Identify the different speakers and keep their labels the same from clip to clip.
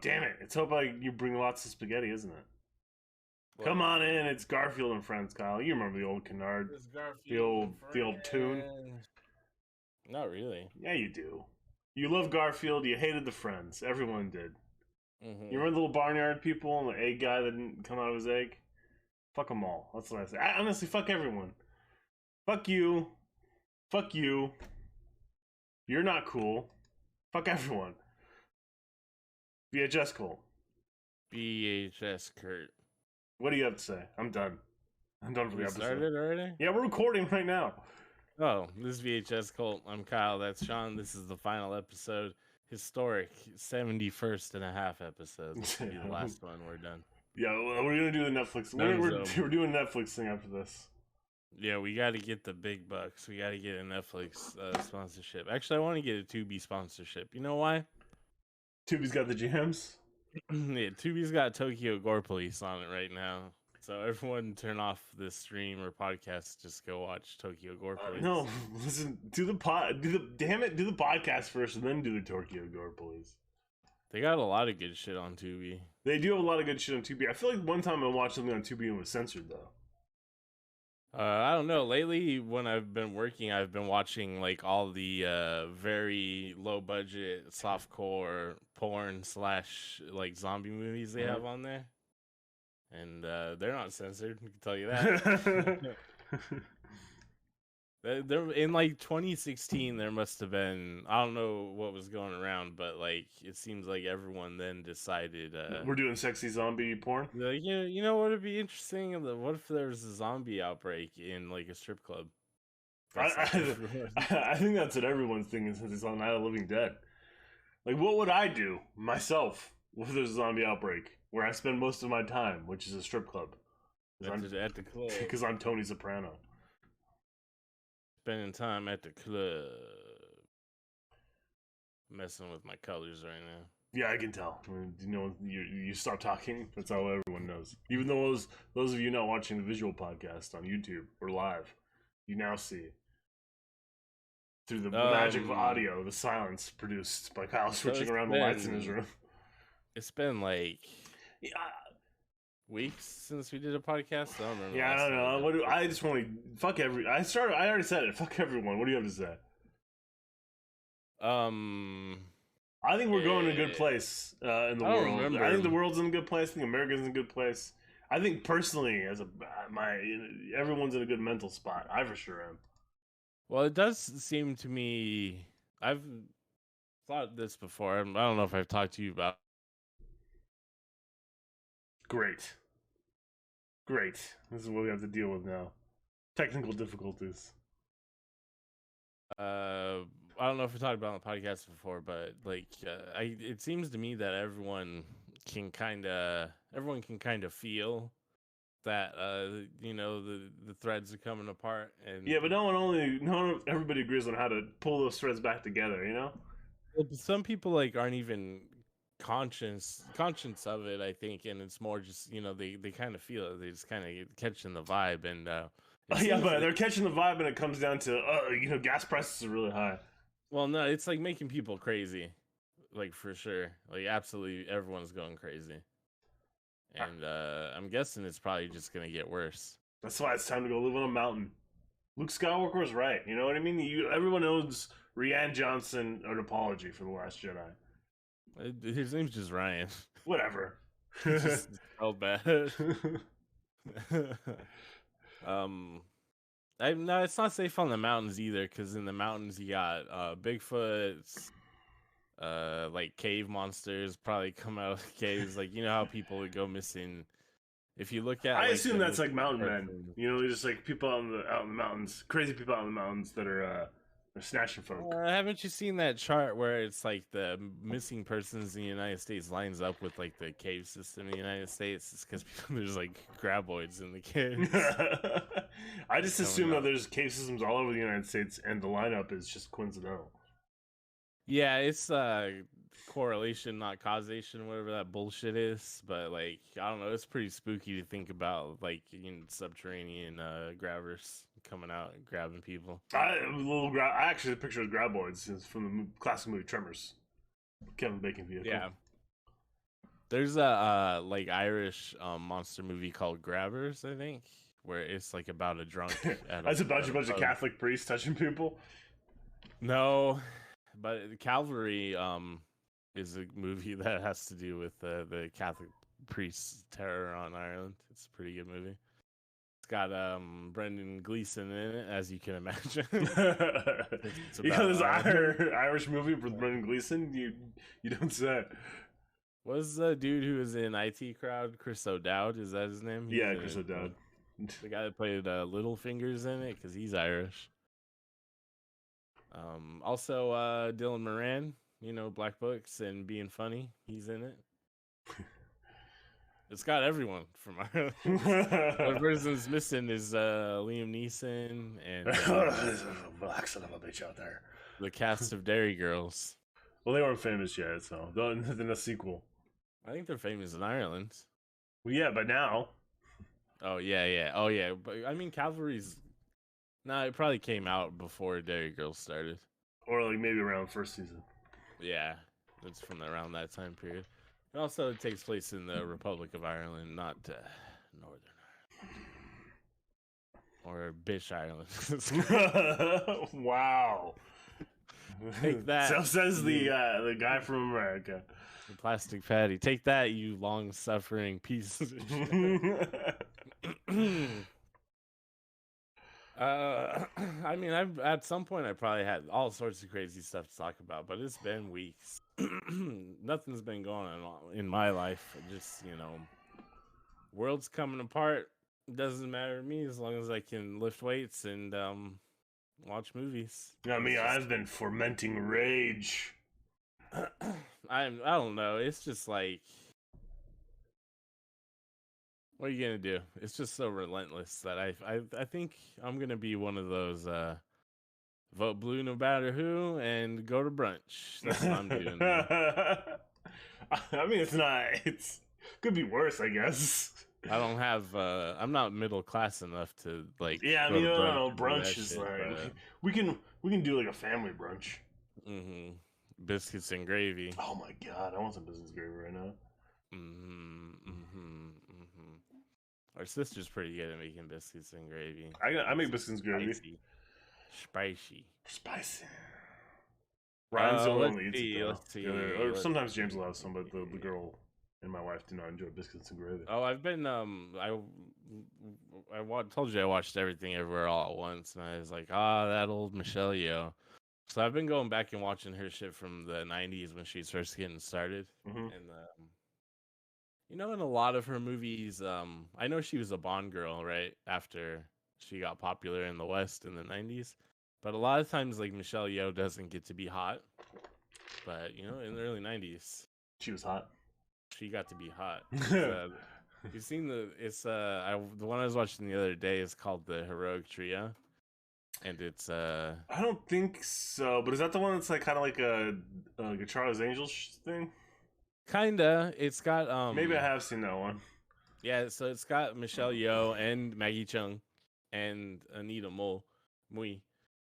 Speaker 1: damn it! It's hope you bring lots of spaghetti, isn't it?
Speaker 2: What?
Speaker 1: Come on in. It's Garfield and Friends, Kyle. You remember the old canard,
Speaker 2: It's Garfield
Speaker 1: the old tune.
Speaker 2: Not really.
Speaker 1: Yeah, you do. You love Garfield. You hated the Friends. Everyone did.
Speaker 2: Mm-hmm.
Speaker 1: You remember the little barnyard people and the egg guy that didn't come out of his egg? Fuck them all. That's what I say. Honestly, fuck everyone. Fuck you. Fuck you. You're not cool. Fuck everyone. VHS Cole.
Speaker 2: BHS Kurt.
Speaker 1: What do you have to say? I'm done. I'm done for the episode.
Speaker 2: Started already?
Speaker 1: Yeah, we're recording right now.
Speaker 2: Oh, this is VHS Cult. I'm Kyle. That's Sean. This is the final episode. Historic 71st and a half episode. This will be the last one. We're done.
Speaker 1: Yeah, well, we're gonna do the Netflix. We're doing a Netflix thing after this.
Speaker 2: Yeah, we got to get the big bucks. We got to get a Netflix sponsorship. Actually, I want to get a Tubi sponsorship. You know why?
Speaker 1: Tubi's got the jams.
Speaker 2: Yeah, Tubi's got Tokyo Gore Police on it right now. So everyone turn off this stream or podcast. Just go watch Tokyo Gore Police.
Speaker 1: No, listen. Do the podcast first, and then do the Tokyo Gore Police.
Speaker 2: They got a lot of good shit on Tubi.
Speaker 1: They do have a lot of good shit on Tubi. I feel like one time I watched something on Tubi and it was censored though.
Speaker 2: I don't know. Lately, when I've been working, I've been watching like all the very low budget softcore porn / like zombie movies they have on there, and they're not censored. I can tell you that. There in like 2016, there must have been, I don't know what was going around, but like it seems like everyone then decided
Speaker 1: we're doing sexy zombie porn.
Speaker 2: Like, yeah, you know what would be interesting? What if there was a zombie outbreak in like a strip club?
Speaker 1: I think that's what everyone's thinking since it's on Night of the Living Dead. Like, what would I do myself if there's a zombie outbreak where I spend most of my time, which is a strip club?
Speaker 2: At the club.
Speaker 1: Because I'm Tony Soprano.
Speaker 2: Spending time at the club. Messing with my colors right now.
Speaker 1: Yeah, I can tell. I mean, you know, you stop talking. That's how everyone knows. Even though those of you not watching the visual podcast on YouTube or live, you now see through the magic of audio the silence produced by Kyle switching around the lights in his room.
Speaker 2: It's been like weeks since we did a podcast. I don't remember.
Speaker 1: Yeah, I don't know. I just want to fuck every. I already said it. Fuck everyone. What do you have to say? I think we're going to a good place in the world. I think the world's in a good place. I think America's in a good place. I think personally, as everyone's in a good mental spot. I for sure am.
Speaker 2: Well, it does seem to me. I've thought this before. I don't know if I've talked to you about.
Speaker 1: Great. This is what we have to deal with now. Technical difficulties.
Speaker 2: I don't know if we talked about it on the podcast before, but like, it seems to me that everyone can kind of feel that you know, the threads are coming apart, and
Speaker 1: yeah, but everybody agrees on how to pull those threads back together. You know,
Speaker 2: some people like aren't even conscious of it, I think, and it's more just, you know, they kind of feel it. They just kind of catching the vibe, and
Speaker 1: yeah, but they're catching the vibe, and it comes down to you know, gas prices are really high.
Speaker 2: Well, no, it's like making people crazy, like for sure, like absolutely everyone's going crazy, and I'm guessing it's probably just gonna get worse.
Speaker 1: That's why it's time to go live on a mountain. Luke Skywalker was right. You know what I mean? Everyone owes Rian Johnson an apology for The Last Jedi.
Speaker 2: His name's just Ryan.
Speaker 1: Whatever.
Speaker 2: Just spelled bad. No, it's not safe on the mountains either, because in the mountains you got Bigfoots, like cave monsters probably come out of caves. Like, you know how people would go missing. If you look at,
Speaker 1: I assume that's like mountain men. You know, just like people out in the mountains, crazy people out in the mountains that are snatching folk.
Speaker 2: Haven't you seen that chart where it's like the missing persons in the United States lines up with like the cave system in the United States? It's because there's like graboids in the caves.
Speaker 1: I just assume that there's cave systems all over the United States, and the lineup is just coincidental.
Speaker 2: Yeah, it's correlation, not causation, whatever that bullshit is. But like, I don't know, it's pretty spooky to think about, like, subterranean grabbers coming out and grabbing people.
Speaker 1: I actually, the picture of graboids is from the classic movie Tremors, Kevin Bacon vehicle.
Speaker 2: Yeah, There's a like Irish monster movie called Grabbers, I think, where it's like about a drunk.
Speaker 1: That's a bunch of Catholic priests touching people.
Speaker 2: No, but Calvary is a movie that has to do with the Catholic priests' terror on Ireland. It's a pretty good movie. It's got Brendan Gleeson in it, as you can imagine.
Speaker 1: You know this Irish movie with Brendan Gleeson? You don't say.
Speaker 2: Was the dude who was in IT Crowd, Chris O'Dowd? Is that his name?
Speaker 1: Yeah, Chris O'Dowd.
Speaker 2: The guy that played Littlefingers in it, because he's Irish. Also, Dylan Moran, you know, Black Books and Being Funny. He's in it. It's got everyone from Ireland. One person's missing is Liam Neeson and
Speaker 1: black son of a bitch out there.
Speaker 2: The cast of Dairy Girls.
Speaker 1: Well, they weren't famous yet, so in a sequel.
Speaker 2: I think they're famous in Ireland.
Speaker 1: Well, yeah, but now.
Speaker 2: Oh yeah. Oh yeah, but I mean, Calvary's. Nah, it probably came out before Dairy Girls started.
Speaker 1: Or like maybe around first season.
Speaker 2: Yeah, it's from around that time period. And also, it takes place in the Republic of Ireland, not Northern Ireland. Or Bitch Ireland.
Speaker 1: Wow.
Speaker 2: Take that.
Speaker 1: So says the guy from America.
Speaker 2: The plastic patty. Take that, you long-suffering piece of shit. I mean, at some point I probably had all sorts of crazy stuff to talk about, but it's been weeks. Nothing's been going on in my life. Just, you know, world's coming apart. Doesn't matter to me as long as I can lift weights and watch movies.
Speaker 1: I mean, I've been fermenting rage.
Speaker 2: I don't know. It's just like, what are you gonna do? It's just so relentless that I think I'm gonna be one of those vote blue no matter who and go to brunch. That's what I'm doing.
Speaker 1: I mean, it's could be worse, I guess.
Speaker 2: I don't have I'm not middle class enough to like.
Speaker 1: Yeah, I mean, brunch is shit, like we can do like a family brunch.
Speaker 2: Mm-hmm. Biscuits and gravy.
Speaker 1: Oh my god, I want some biscuits and gravy right now.
Speaker 2: Our sister's pretty good at making biscuits and gravy.
Speaker 1: I make biscuits and gravy.
Speaker 2: Spicy.
Speaker 1: Ryan's the only
Speaker 2: let's see.
Speaker 1: Or sometimes James will have some, but the girl and my wife do not enjoy biscuits and gravy.
Speaker 2: Oh, I've been I told you I watched Everything Everywhere All at Once, and I was like, that old Michelle Yeoh. So I've been going back and watching her shit from the 90s when she's first getting started.
Speaker 1: Mm-hmm.
Speaker 2: And, you know, in a lot of her movies, I know she was a Bond girl, right? After she got popular in the West in the 90s. But a lot of times, like, Michelle Yeoh doesn't get to be hot. But, you know, in the early 90s.
Speaker 1: She was hot.
Speaker 2: She got to be hot. You've seen the one I was watching the other day is called The Heroic Trio. And it's
Speaker 1: I don't think so, but is that the one that's like kind of like a Charlie's Angels thing?
Speaker 2: Kinda. It's got
Speaker 1: maybe I have seen that one.
Speaker 2: Yeah, so it's got Michelle Yeoh and Maggie Cheung and Anita Mui,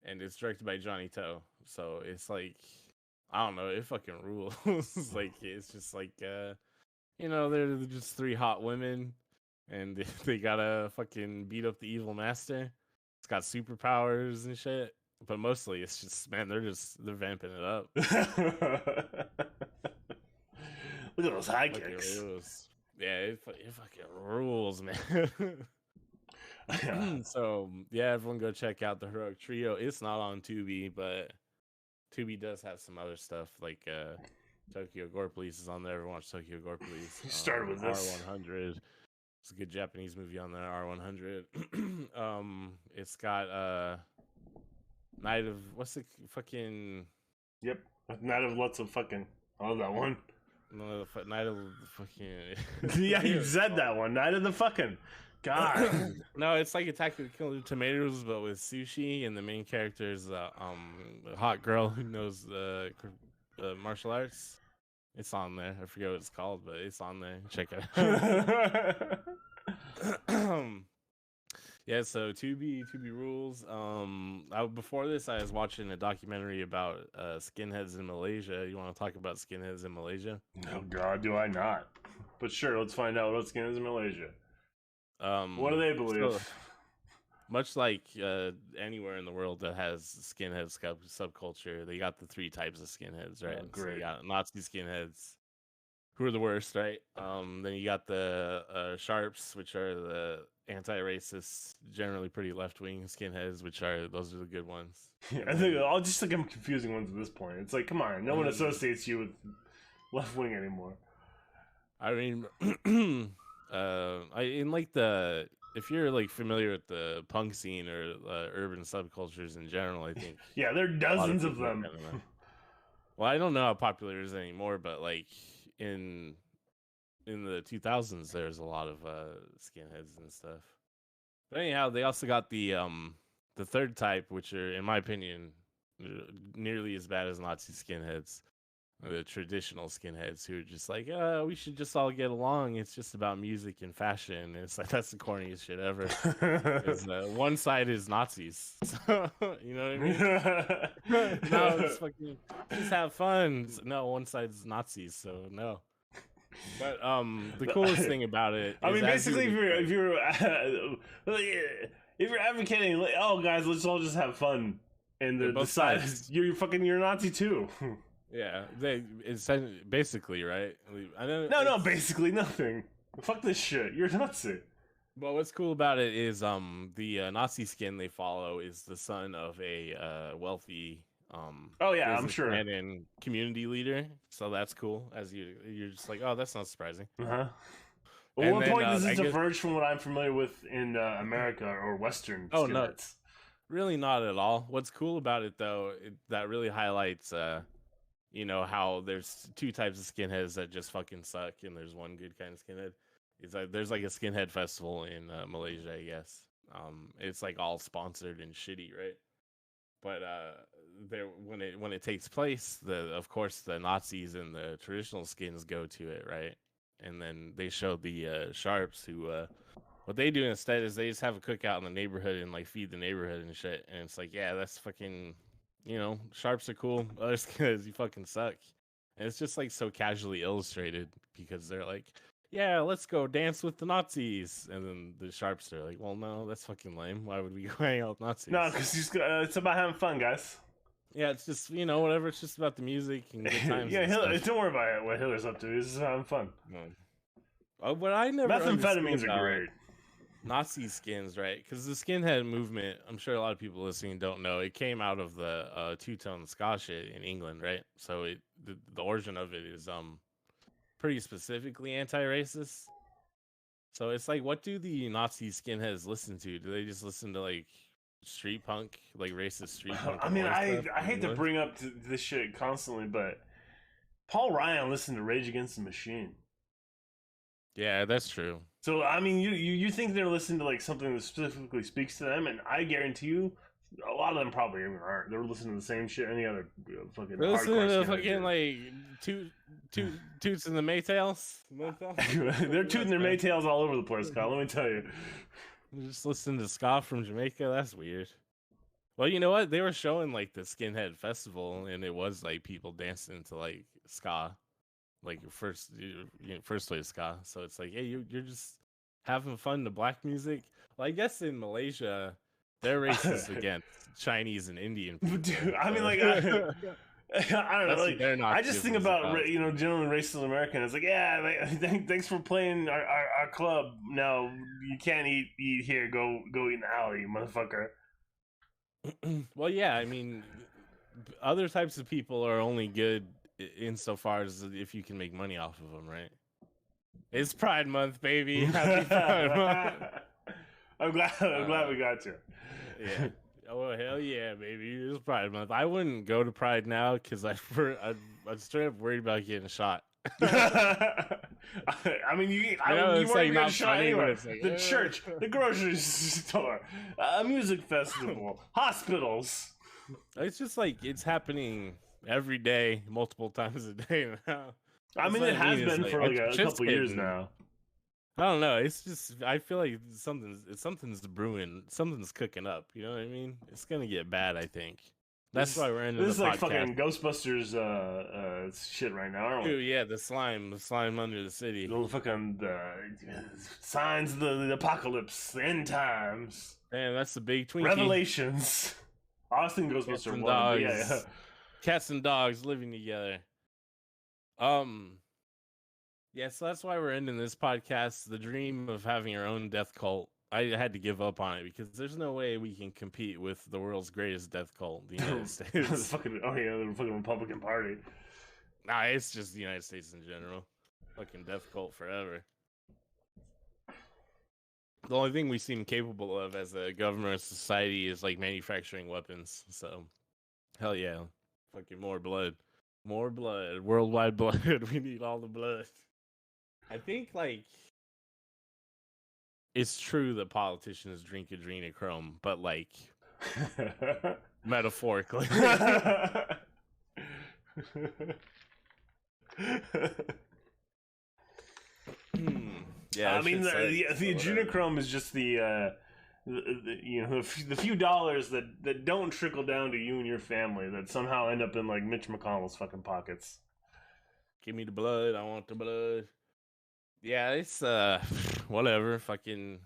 Speaker 2: and it's directed by Johnny To. So it's like, I don't know, it fucking rules. Like, it's just like you know, they're just three hot women and they gotta fucking beat up the evil master. It's got superpowers and shit, but mostly it's just, man, they're vamping it up.
Speaker 1: Look at those high kicks.
Speaker 2: Yeah, it fucking rules, man. So yeah, everyone go check out The Heroic Trio. It's not on Tubi, but Tubi does have some other stuff like Tokyo Gore Police is on there. Everyone watch Tokyo Gore Police.
Speaker 1: You started with this.
Speaker 2: R100. It's a good Japanese movie on there. R100. It's got Night of what's the fucking?
Speaker 1: Yep, Night of lots of fucking. I love that one.
Speaker 2: No, Night of the fucking.
Speaker 1: Yeah, you said that one. Night of the fucking. God.
Speaker 2: No, it's like Attack of the Killer Tomatoes, but with sushi, and the main character is a hot girl who knows martial arts. It's on there. I forget what it's called, but it's on there. Check it out. Yeah, so Tubi rules. Before this, I was watching a documentary about skinheads in Malaysia. You want to talk about skinheads in Malaysia?
Speaker 1: Oh God, do I not? But sure, let's find out what skinheads in Malaysia. What do they believe?
Speaker 2: So, much like anywhere in the world that has skinhead subculture, they got the 3 types of skinheads, right? So
Speaker 1: great.
Speaker 2: you got Nazi skinheads, who are the worst, right? Then you got the sharps, which are the anti-racist, generally pretty left-wing skinheads, those are the good ones.
Speaker 1: Yeah, I think I'll just think I'm confusing ones at this point. It's like, come on, no one associates you with left wing anymore.
Speaker 2: I mean, if you're like familiar with the punk scene or urban subcultures in general, I think
Speaker 1: yeah, there are dozens of them.
Speaker 2: Well, I don't know how popular it is anymore, but like in the 2000s, there's a lot of skinheads and stuff. But anyhow, they also got the 3rd type, which are, in my opinion, nearly as bad as Nazi skinheads. The traditional skinheads who are just like, we should just all get along. It's just about music and fashion. And it's like, that's the corniest shit ever. One side is Nazis. So, you know what I mean? No, it's fucking, just have fun. No, one side's Nazis, so no. But the coolest thing about it,
Speaker 1: I mean, basically, if you're advocating, like, oh guys, let's all just have fun, and the side is you're a Nazi too.
Speaker 2: Yeah, it's basically, right?
Speaker 1: No, basically nothing. Fuck this shit. You're a Nazi.
Speaker 2: But what's cool about it is the Nazi skin they follow is the son of a wealthy
Speaker 1: oh yeah, I'm sure,
Speaker 2: and community leader. So that's cool. As you're just like, oh, that's not surprising.
Speaker 1: Well, at what point does this diverge from what I'm familiar with in America or Western?
Speaker 2: Oh no, really not at all. What's cool about it though, that really highlights you know how there's 2 types of skinheads that just fucking suck, and there's one good kind of skinhead. It's like there's like a skinhead festival in Malaysia, I guess. It's like all sponsored and shitty, right? But there when it takes place, of course the Nazis and the traditional skins go to it, right? And then they show the sharps who what they do instead is they just have a cookout in the neighborhood and like feed the neighborhood and shit. And it's like, yeah, that's fucking. You know, sharps are cool. Other skinheads, you fucking suck. And it's just like so casually illustrated because they're like, yeah, let's go dance with the Nazis. And then the sharps are like, well, no, that's fucking lame. Why would we go hang out with Nazis?
Speaker 1: No, because it's about having fun, guys.
Speaker 2: Yeah, it's just, you know, whatever. It's just about the music and good times.
Speaker 1: Yeah, don't worry about what Hitler's up to. He's just having fun.
Speaker 2: Oh, but I never.
Speaker 1: Methamphetamines are great.
Speaker 2: Nazi skins, right? Because the skinhead movement, I'm sure a lot of people listening don't know, it came out of the two-tone ska shit in England, right? So the origin of it is pretty specifically anti-racist. So it's like, what do the Nazi skinheads listen to? Do they just listen to like street punk, like racist street punk?
Speaker 1: I mean, I hate to bring up this shit constantly, but Paul Ryan listened to Rage Against the Machine.
Speaker 2: Yeah, that's true.
Speaker 1: So I mean, you think they're listening to like something that specifically speaks to them, and I guarantee you, a lot of them probably even aren't. They're listening to the same shit any other fucking.
Speaker 2: They're listening to fucking like toots and the Maytals.
Speaker 1: They're tooting their Maytals all over the place, Kyle. Let me tell you.
Speaker 2: Just listen to ska from Jamaica. That's weird. Well, you know what? They were showing like the Skinhead Festival, and it was like people dancing to like ska. Like first wave ska, so it's like, hey, you're just having fun to black music. Well, I guess in Malaysia, they're racist against Chinese and Indian people.
Speaker 1: Dude, I mean, like, I don't know. Like, I just think about generally racist American. It's like, yeah, thanks for playing our club. No, you can't eat here. Go eat in the alley, you motherfucker.
Speaker 2: Well, yeah, I mean, other types of people are only good insofar as if you can make money off of them, right? It's Pride Month, baby. Happy Pride Month.
Speaker 1: I'm glad we got you.
Speaker 2: Yeah. Oh hell yeah, baby! It's Pride Month. I wouldn't go to Pride now because I'm straight up worried about getting shot.
Speaker 1: I mean, you weren't like getting shot anyway. Like, the church, the grocery store, a music festival, hospitals.
Speaker 2: It's just like it's happening every day, multiple times a day now.
Speaker 1: I mean, it has been for like a couple years now.
Speaker 2: I don't know. It's just, I feel like something's brewing. Something's cooking up. You know what I mean? It's gonna get bad, I think. That's why we're into
Speaker 1: this is
Speaker 2: the
Speaker 1: like
Speaker 2: podcast.
Speaker 1: fucking Ghostbusters shit right now, aren't we?
Speaker 2: Dude, yeah, the slime under the city.
Speaker 1: The fucking signs of the apocalypse, the end times,
Speaker 2: Man, that's the big Twinkie.
Speaker 1: Revelations. I was thinking
Speaker 2: Cats
Speaker 1: Ghostbusters
Speaker 2: and
Speaker 1: 1, but
Speaker 2: dogs.
Speaker 1: yeah.
Speaker 2: Cats and dogs living together. Yeah, so that's why we're ending this podcast. The dream of having our own death cult. I had to give up on it because there's no way we can compete with the world's greatest death cult, the United States.
Speaker 1: the fucking Republican Party.
Speaker 2: Nah, it's just the United States in general. Fucking death cult forever. The only thing we seem capable of as a government or society is like manufacturing weapons. So, hell yeah. Fucking more blood. More blood. Worldwide blood. We need all the blood. I think, like, it's true that politicians drink adrenochrome, but, like, metaphorically. Yeah,
Speaker 1: I mean, the adrenochrome is just the few dollars that don't trickle down to you and your family that somehow end up in like Mitch McConnell's fucking pockets.
Speaker 2: Give me the blood. I want the blood. Yeah, it's whatever. Fucking,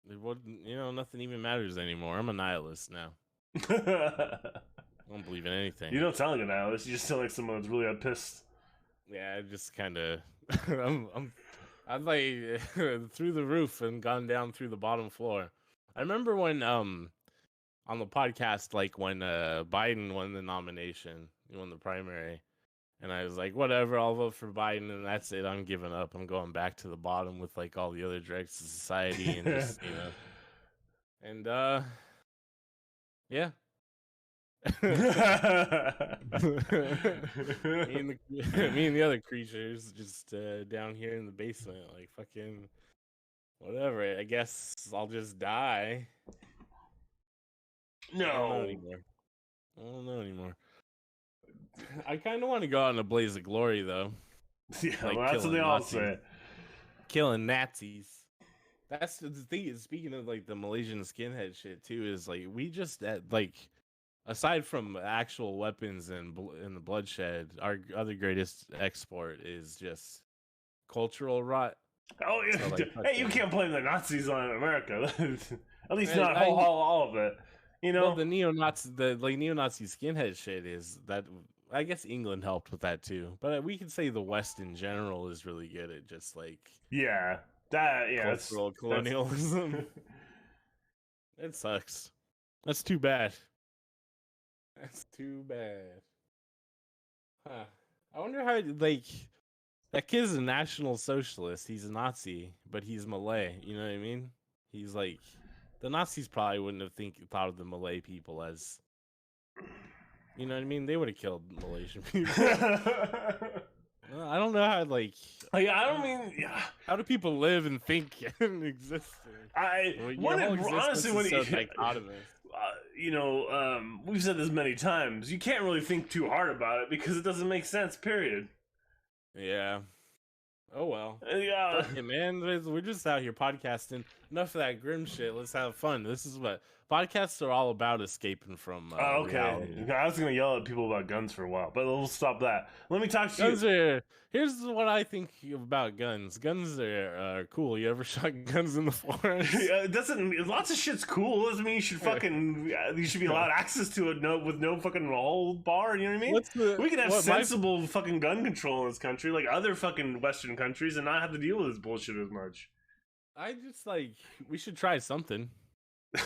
Speaker 2: nothing even matters anymore. I'm a nihilist now. I don't believe in anything.
Speaker 1: You don't sound like a nihilist. You just sound like someone that's really pissed.
Speaker 2: Yeah, I just kind of, I'm like through the roof and gone down through the bottom floor. I remember when on the podcast, like when Biden won the nomination, he won the primary, and I was like, whatever, I'll vote for Biden, and that's it. I'm giving up. I'm going back to the bottom with like all the other dregs of society, and just and yeah. me and the other creatures just down here in the basement, like fucking whatever. I guess I'll just die.
Speaker 1: No.
Speaker 2: I don't know anymore. I kind of want to go out in a blaze of glory, though.
Speaker 1: Yeah,
Speaker 2: like
Speaker 1: well, that's what they all say.
Speaker 2: Killing Nazis. That's the thing. Speaking of like the Malaysian skinhead shit too, is like we just like. Aside from actual weapons and the bloodshed, our other greatest export is just cultural rot.
Speaker 1: Oh yeah, so, like, hey, you can't blame the Nazis on America. At least not
Speaker 2: all
Speaker 1: of it. You know,
Speaker 2: well, the neo-Nazi skinhead shit is that. I guess England helped with that too, but we could say the West in general is really good at just like cultural colonialism. It sucks. That's too bad. That's too bad. Huh. I wonder how, like, that kid's a National Socialist. He's a Nazi, but he's Malay. You know what I mean? He's like, the Nazis probably wouldn't have thought of the Malay people as, you know what I mean? They would have killed Malaysian people. Well, I don't know how, like, how do people live and think and exist?
Speaker 1: Honestly, when
Speaker 2: so dichotomous.
Speaker 1: We've said this many times. You can't really think too hard about it because it doesn't make sense. Period.
Speaker 2: Yeah. Oh well.
Speaker 1: Yeah.
Speaker 2: Fuck it, man. We're just out here podcasting. Enough of that grim shit. Let's have fun. This is what podcasts are all about: escaping from reality.
Speaker 1: I was gonna yell at people about guns for a while, but we'll stop that. Let me talk to you.
Speaker 2: Here's what I think about guns. Guns are cool. You ever shot guns in the forest?
Speaker 1: Lots of shit's cool. Doesn't mean you should you should be allowed access to it with no fucking hold bar. You know what I mean? We can have sensible fucking gun control in this country, like other fucking Western countries, and not have to deal with this bullshit as much.
Speaker 2: I just we should try something.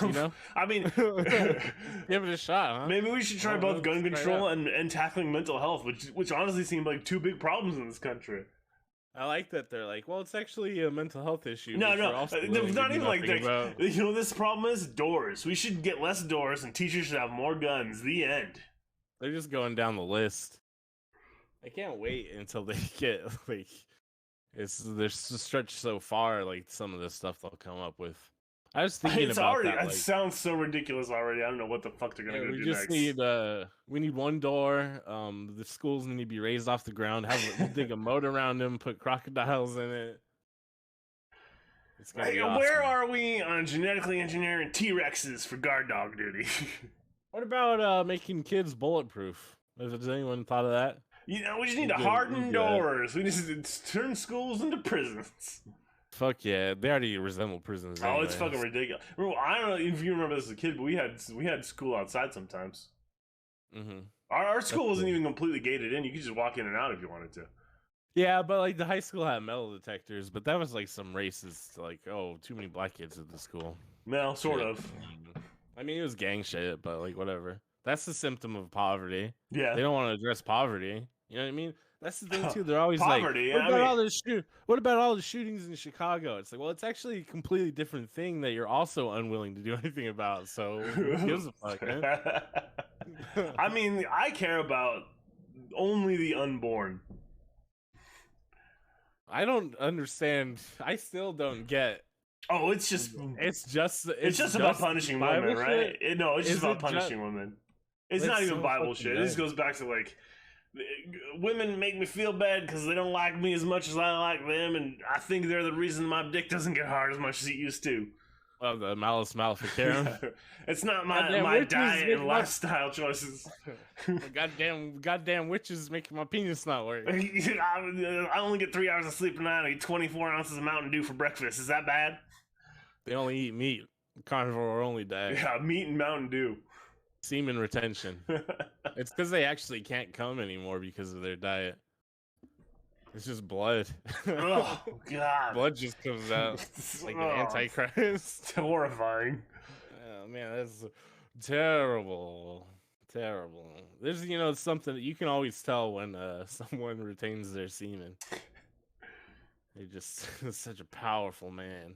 Speaker 2: You know?
Speaker 1: I mean,
Speaker 2: give it a shot, huh?
Speaker 1: Maybe we should try both gun control and tackling mental health, which honestly seem like two big problems in this country.
Speaker 2: I like that they're like, well, it's actually a mental health issue.
Speaker 1: No, not even like that. You know, this problem is doors. We should get less doors, and teachers should have more guns. The end.
Speaker 2: They're just going down the list. I can't wait until they get like they're stretched so far. Like some of the stuff they'll come up with. I was thinking about that. It
Speaker 1: sounds so ridiculous already. I don't know what the fuck they're gonna go do next.
Speaker 2: We need one door. The schools need to be raised off the ground. Dig a moat around them. Put crocodiles in it. It's gonna be awesome.
Speaker 1: Where are we on genetically engineering T-Rexes for guard dog duty?
Speaker 2: What about making kids bulletproof? Has anyone thought of that?
Speaker 1: You know, we just need to harden doors. We just need to turn schools into prisons.
Speaker 2: Fuck yeah, they already resemble prisons.
Speaker 1: Oh, it's fucking ridiculous. I don't know if you remember this as a kid, but we had school outside sometimes.
Speaker 2: Mm-hmm.
Speaker 1: Our school wasn't even completely gated in. You could just walk in and out if you wanted to.
Speaker 2: Yeah, but like the high school had metal detectors, but that was like some racist, like, oh, too many black kids at the school.
Speaker 1: No, sort of.
Speaker 2: I mean, it was gang shit, but like whatever. That's the symptom of poverty.
Speaker 1: Yeah.
Speaker 2: They don't want to address poverty. You know what I mean? That's the thing too. They're always
Speaker 1: poverty,
Speaker 2: like, what about all the shootings in Chicago? It's like, well, it's actually a completely different thing that you're also unwilling to do anything about. So who gives a fuck, man?
Speaker 1: I mean, I care about only the unborn.
Speaker 2: I don't understand. I still don't get.
Speaker 1: Oh, it's just about punishing women, right? It's just about punishing women. It's not even Bible shit. This goes back to like, women make me feel bad because they don't like me as much as I like them, and I think they're the reason my dick doesn't get hard as much as it used to.
Speaker 2: Oh, the Malus Maleficarum.
Speaker 1: It's not my diet and lifestyle choices.
Speaker 2: goddamn witches making my penis not work.
Speaker 1: I only get 3 hours of sleep a night. I eat 24 ounces of Mountain Dew for breakfast. Is that bad?
Speaker 2: They only eat meat. Carnivore only diet.
Speaker 1: Yeah, meat and Mountain Dew.
Speaker 2: Semen retention. It's because they actually can't come anymore because of their diet. It's just blood.
Speaker 1: Oh, God.
Speaker 2: Blood just comes out like an Antichrist.
Speaker 1: It's horrifying.
Speaker 2: Oh, man, that's terrible. Terrible. There's, something that you can always tell when someone retains their semen. They're just such a powerful man.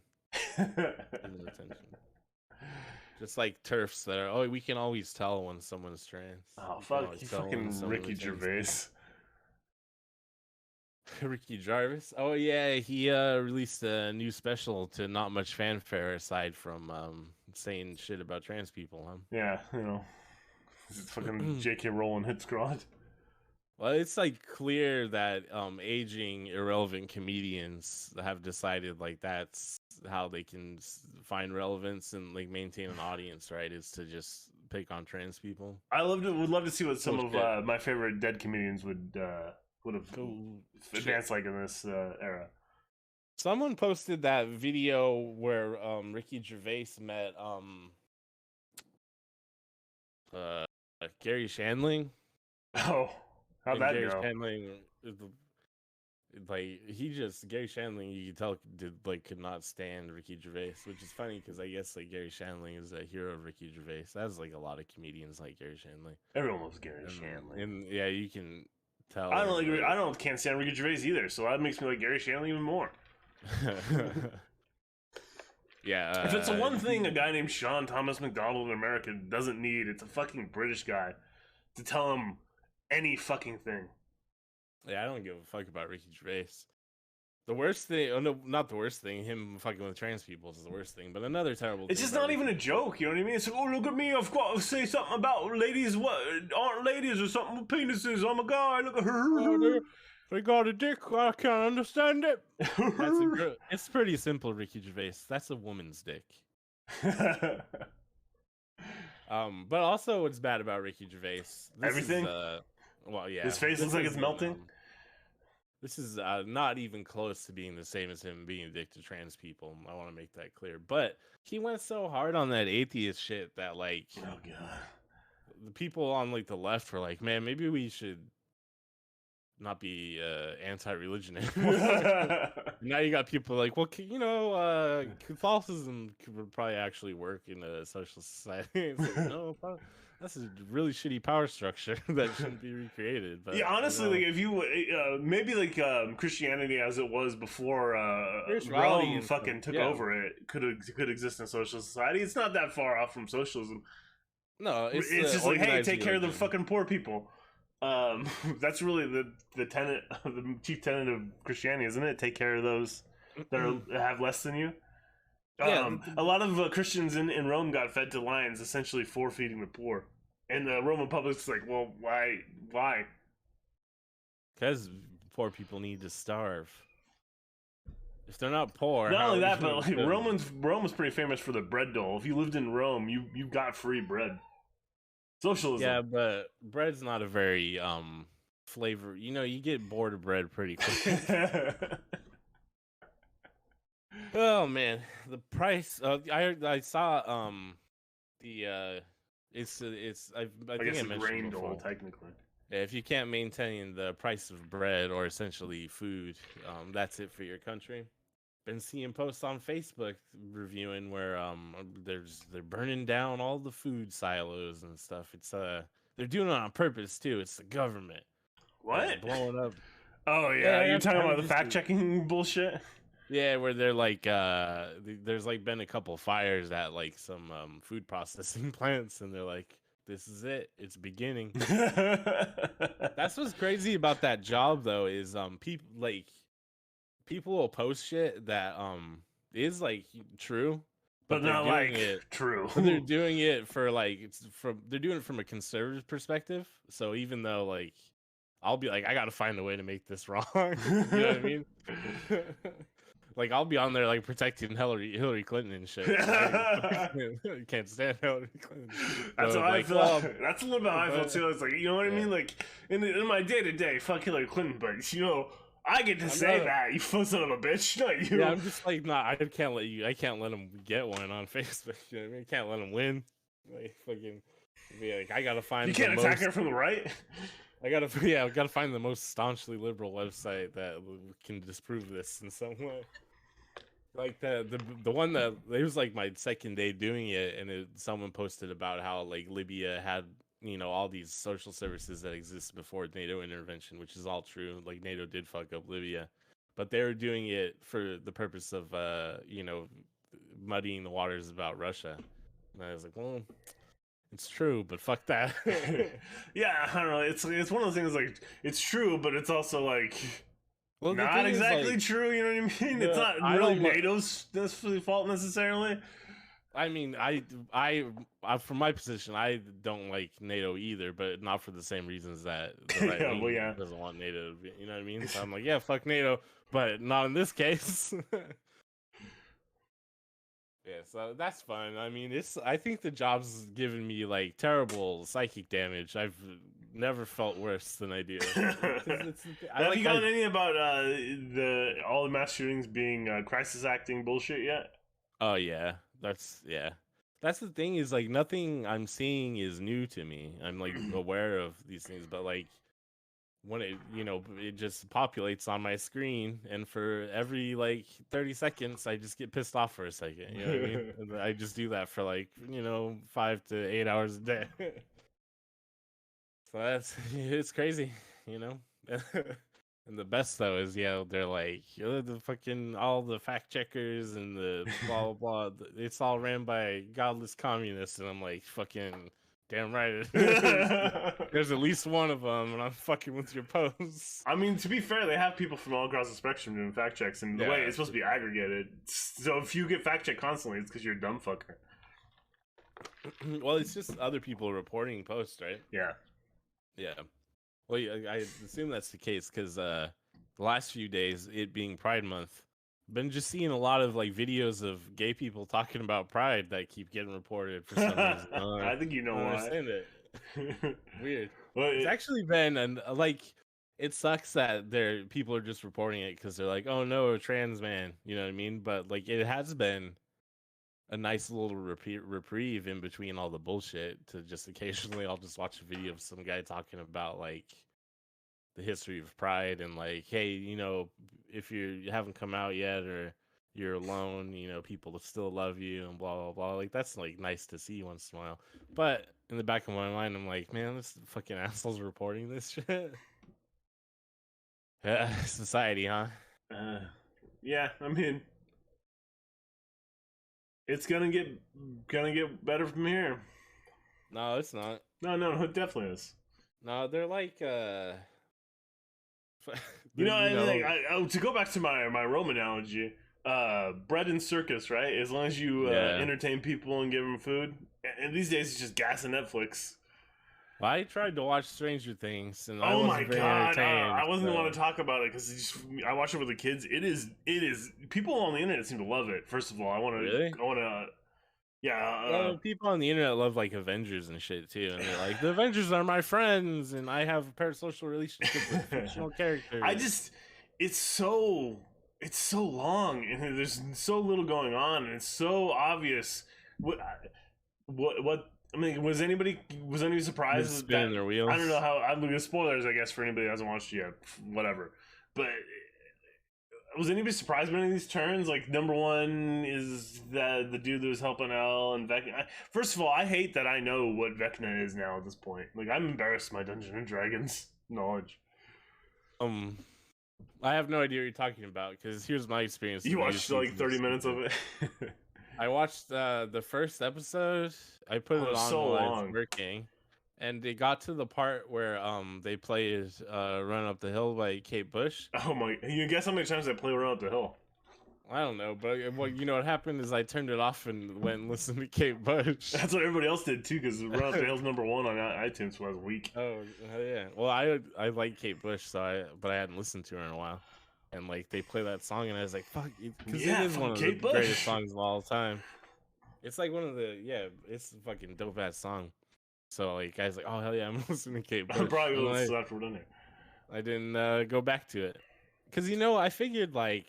Speaker 2: Just like TERFs that are, we can always tell when someone's trans.
Speaker 1: Oh, fuck. You fucking Ricky Gervais.
Speaker 2: Ricky Jarvis. Oh yeah, he released a new special to not much fanfare aside from saying shit about trans people.
Speaker 1: Yeah, it's fucking J.K. Rowling hit squad.
Speaker 2: Well, it's like clear that aging irrelevant comedians have decided like that's how they can find relevance and like maintain an audience, right? Is to just pick on trans people. Would
Speaker 1: love to see what some of my favorite dead comedians would have advanced like in this era.
Speaker 2: Someone posted that video where Ricky Gervais met Gary Shandling.
Speaker 1: Oh, how'd that
Speaker 2: Gary
Speaker 1: go?
Speaker 2: Shandling, Gary Shandling, you could tell could not stand Ricky Gervais, which is funny because I guess like Gary Shandling is a hero of Ricky Gervais. That's like a lot of comedians like Gary Shandling.
Speaker 1: Everyone loves Gary Shandling,
Speaker 2: and yeah, you can tell.
Speaker 1: I can't stand Ricky Gervais either, so that makes me like Gary Shandling even more.
Speaker 2: Yeah.
Speaker 1: If it's the one thing a guy named Sean Thomas McDonald in America doesn't need, it's a fucking British guy to tell him any fucking thing.
Speaker 2: Yeah, I don't give a fuck about Ricky Gervais. The worst thing, not the worst thing, him fucking with trans people is the worst thing, but another terrible
Speaker 1: It's just not even a joke, you know what I mean? It's like, oh, look at me, I've got to say something about ladies, what, aren't ladies or something with penises, I'm a guy, look at her.
Speaker 2: They got a dick, I can't understand it. It's pretty simple, Ricky Gervais. That's a woman's dick. But also what's bad about Ricky Gervais?
Speaker 1: Everything?
Speaker 2: Well, yeah.
Speaker 1: His face looks like it's melting?
Speaker 2: This is not even close to being the same as him being addicted to trans people. I want to make that clear. But he went so hard on that atheist shit that, like...
Speaker 1: Oh, God.
Speaker 2: The people on, like, the left were like, man, maybe we should... not be anti-religion anymore. Now you got people like, well, Catholicism would probably actually work in a social society. It's like, no, that's a really shitty power structure that shouldn't be recreated. But
Speaker 1: yeah, honestly, like if you maybe like Christianity as it was before Rome fucking took over, it could exist in social society. It's not that far off from socialism.
Speaker 2: No,
Speaker 1: it's just like, hey, take care of the fucking poor people. That's really the tenet, the chief tenet of Christianity, isn't it? Take care of those that have less than you. Yeah. A lot of Christians in Rome got fed to lions, essentially for feeding the poor. And the Roman public's like, well, why?
Speaker 2: Because poor people need to starve. If they're not poor,
Speaker 1: not only that, but like, Rome was pretty famous for the bread dole. If you lived in Rome, you got free bread. Socialism.
Speaker 2: Yeah, but bread's not a very flavor. You know, you get bored of bread pretty quick. Oh man, the price. I saw the I
Speaker 1: I
Speaker 2: think
Speaker 1: guess
Speaker 2: I
Speaker 1: the
Speaker 2: mentioned
Speaker 1: grain dole,
Speaker 2: before.
Speaker 1: technically.
Speaker 2: Yeah, if you can't maintain the price of bread or essentially food, that's it for your country. Been seeing posts on Facebook reviewing where they're burning down all the food silos and stuff. It's they're doing it on purpose too. It's the government. They're
Speaker 1: What?
Speaker 2: blowing up.
Speaker 1: Oh yeah,
Speaker 2: Yeah,
Speaker 1: you're
Speaker 2: that's
Speaker 1: talking
Speaker 2: kind
Speaker 1: about
Speaker 2: of
Speaker 1: the
Speaker 2: just
Speaker 1: fact checking bullshit.
Speaker 2: yeah, where they're like there's like been a couple fires at like some food processing plants, and they're like, this is it. It's beginning. That's what's crazy about that job though is people will post shit that is like true,
Speaker 1: But
Speaker 2: but they're
Speaker 1: not
Speaker 2: doing
Speaker 1: like
Speaker 2: it
Speaker 1: true.
Speaker 2: but they're doing it for like they're doing it from a conservative perspective. So even though like I'll be like I got to find a way to make this wrong. You know what I mean? Like I'll be on there like protecting Hillary Clinton and shit. I can't stand Hillary Clinton.
Speaker 1: That's how
Speaker 2: But
Speaker 1: I
Speaker 2: like,
Speaker 1: feel.
Speaker 2: well,
Speaker 1: That's a little bit how I feel
Speaker 2: but
Speaker 1: too. It's like, you know what I
Speaker 2: yeah,
Speaker 1: mean? Like in my day to day, fuck Hillary Clinton, but you know, I get to
Speaker 2: I'm
Speaker 1: say
Speaker 2: not.
Speaker 1: that, you son of a bitch, not
Speaker 2: Yeah,
Speaker 1: you.
Speaker 2: I'm just like, nah, I can't let him get one on Facebook. You know what I mean? I can't let him win. Like, fucking, be like, I gotta
Speaker 1: You
Speaker 2: find the
Speaker 1: can't attack
Speaker 2: most.
Speaker 1: her from the right.
Speaker 2: I gotta find the most staunchly liberal website that can disprove this in some way. Like the one that it was like my second day doing it, and someone posted about how like Libya had all these social services that existed before NATO intervention, which is all true. Like NATO did fuck up Libya, but they were doing it for the purpose of muddying the waters about Russia. And I was like, well, it's true, but fuck that.
Speaker 1: Yeah, I don't know. It's one of those things like it's true, but it's also like
Speaker 2: Well, the
Speaker 1: not
Speaker 2: thing is,
Speaker 1: exactly
Speaker 2: like,
Speaker 1: true. You know what I mean? It's not
Speaker 2: I
Speaker 1: really
Speaker 2: don't.
Speaker 1: NATO's fault necessarily.
Speaker 2: I mean, I, from my position, I don't like NATO either, but not for the same reasons that the right
Speaker 1: Yeah, well,
Speaker 2: wing
Speaker 1: yeah.
Speaker 2: doesn't want NATO. You know what I mean? So I'm like, yeah, fuck NATO, but not in this case. Yeah, so that's fun. I mean, I think the job's given me like terrible psychic damage. I've never felt worse than I do.
Speaker 1: Have you gotten any about all the mass shootings being crisis acting bullshit yet?
Speaker 2: Oh yeah, that's the thing is like nothing I'm seeing is new to me. I'm like aware of these things, but like when it just populates on my screen, and for every like 30 seconds I just get pissed off for a second. You know what I mean? And I just do that for like 5 to 8 hours a day. So it's crazy, you know. And the best though is they're like the fucking all the fact checkers and the blah blah blah. It's all ran by godless communists, and I'm like fucking damn right. There's at least one of them, and I'm fucking with your posts.
Speaker 1: I mean, to be fair, they have people from all across the spectrum doing fact checks, and the way it's supposed to be aggregated. So if you get fact checked constantly, it's because you're a dumb fucker.
Speaker 2: Well, it's just other people reporting posts, right?
Speaker 1: Yeah.
Speaker 2: Yeah. Well, I assume that's the case because the last few days, it being Pride Month, been just seeing a lot of like videos of gay people talking about Pride that keep getting reported for some reason.
Speaker 1: I think you know why.
Speaker 2: I understand it. Weird.
Speaker 1: Well,
Speaker 2: It's actually been like it sucks that people are just reporting it because they're like, oh no, a trans man. You know what I mean? But like it has been a nice little reprieve in between all the bullshit to just occasionally I'll just watch a video of some guy talking about like the history of Pride and like, hey, if you haven't come out yet or you're alone, people still love you and blah blah blah. Like that's like nice to see once in a while. But in the back of my mind, I'm like, man, this fucking asshole's reporting this shit. Society, huh?
Speaker 1: Yeah, I mean, it's gonna get better from here.
Speaker 2: No, it's not.
Speaker 1: No, it definitely is.
Speaker 2: No, they're like
Speaker 1: to go back to my Rome analogy, bread and circus, right? As long as you entertain people and give them food, and these days it's just gas and Netflix.
Speaker 2: Well, I tried to watch Stranger Things, and
Speaker 1: oh my god,
Speaker 2: I
Speaker 1: wasn't want to talk about it because I watch it with the kids. It is people on the internet seem to love it. First of all, I want to Yeah,
Speaker 2: People on the internet love like Avengers and shit too, and they're like, the Avengers are my friends, and I have a parasocial relationship with fictional characters.
Speaker 1: I just, it's so long, and there's so little going on, and it's so obvious. What I mean, was anybody surprised
Speaker 2: Just
Speaker 1: that
Speaker 2: spinning their wheels.
Speaker 1: I don't know how. I'm looking at spoilers, I guess, for anybody that hasn't watched it yet. Whatever, but was anybody surprised by any of these turns? Like, number one is the dude that was helping Elle and Vecna. First of all, I hate that I know what Vecna is now at this point. Like, I'm embarrassed of my Dungeons and Dragons knowledge.
Speaker 2: I have no idea what you're talking about, because here's my experience.
Speaker 1: You watched like 30 minutes of it.
Speaker 2: I watched the first episode. I put it on
Speaker 1: so
Speaker 2: while I
Speaker 1: long.
Speaker 2: was working, and it got to the part where they played "Run Up the Hill" by Kate Bush.
Speaker 1: Oh my! You guess how many times I play "Run Up the Hill"?
Speaker 2: I don't know, but you know what happened is I turned it off and went and listened to Kate Bush.
Speaker 1: That's what everybody else did too, because "Run Up the Hill's #1 on iTunes for last week.
Speaker 2: Oh yeah. Well, I like Kate Bush, but I hadn't listened to her in a while, and like they play that song, and I was like, "Fuck," because it is one of the greatest songs of all time. It's like one of the it's a fucking dope ass song. So like, guys, like, oh hell yeah, I'm listening to Kate Bush.
Speaker 1: I'm probably gonna listen after we're done here.
Speaker 2: I didn't go back to it, because I figured like,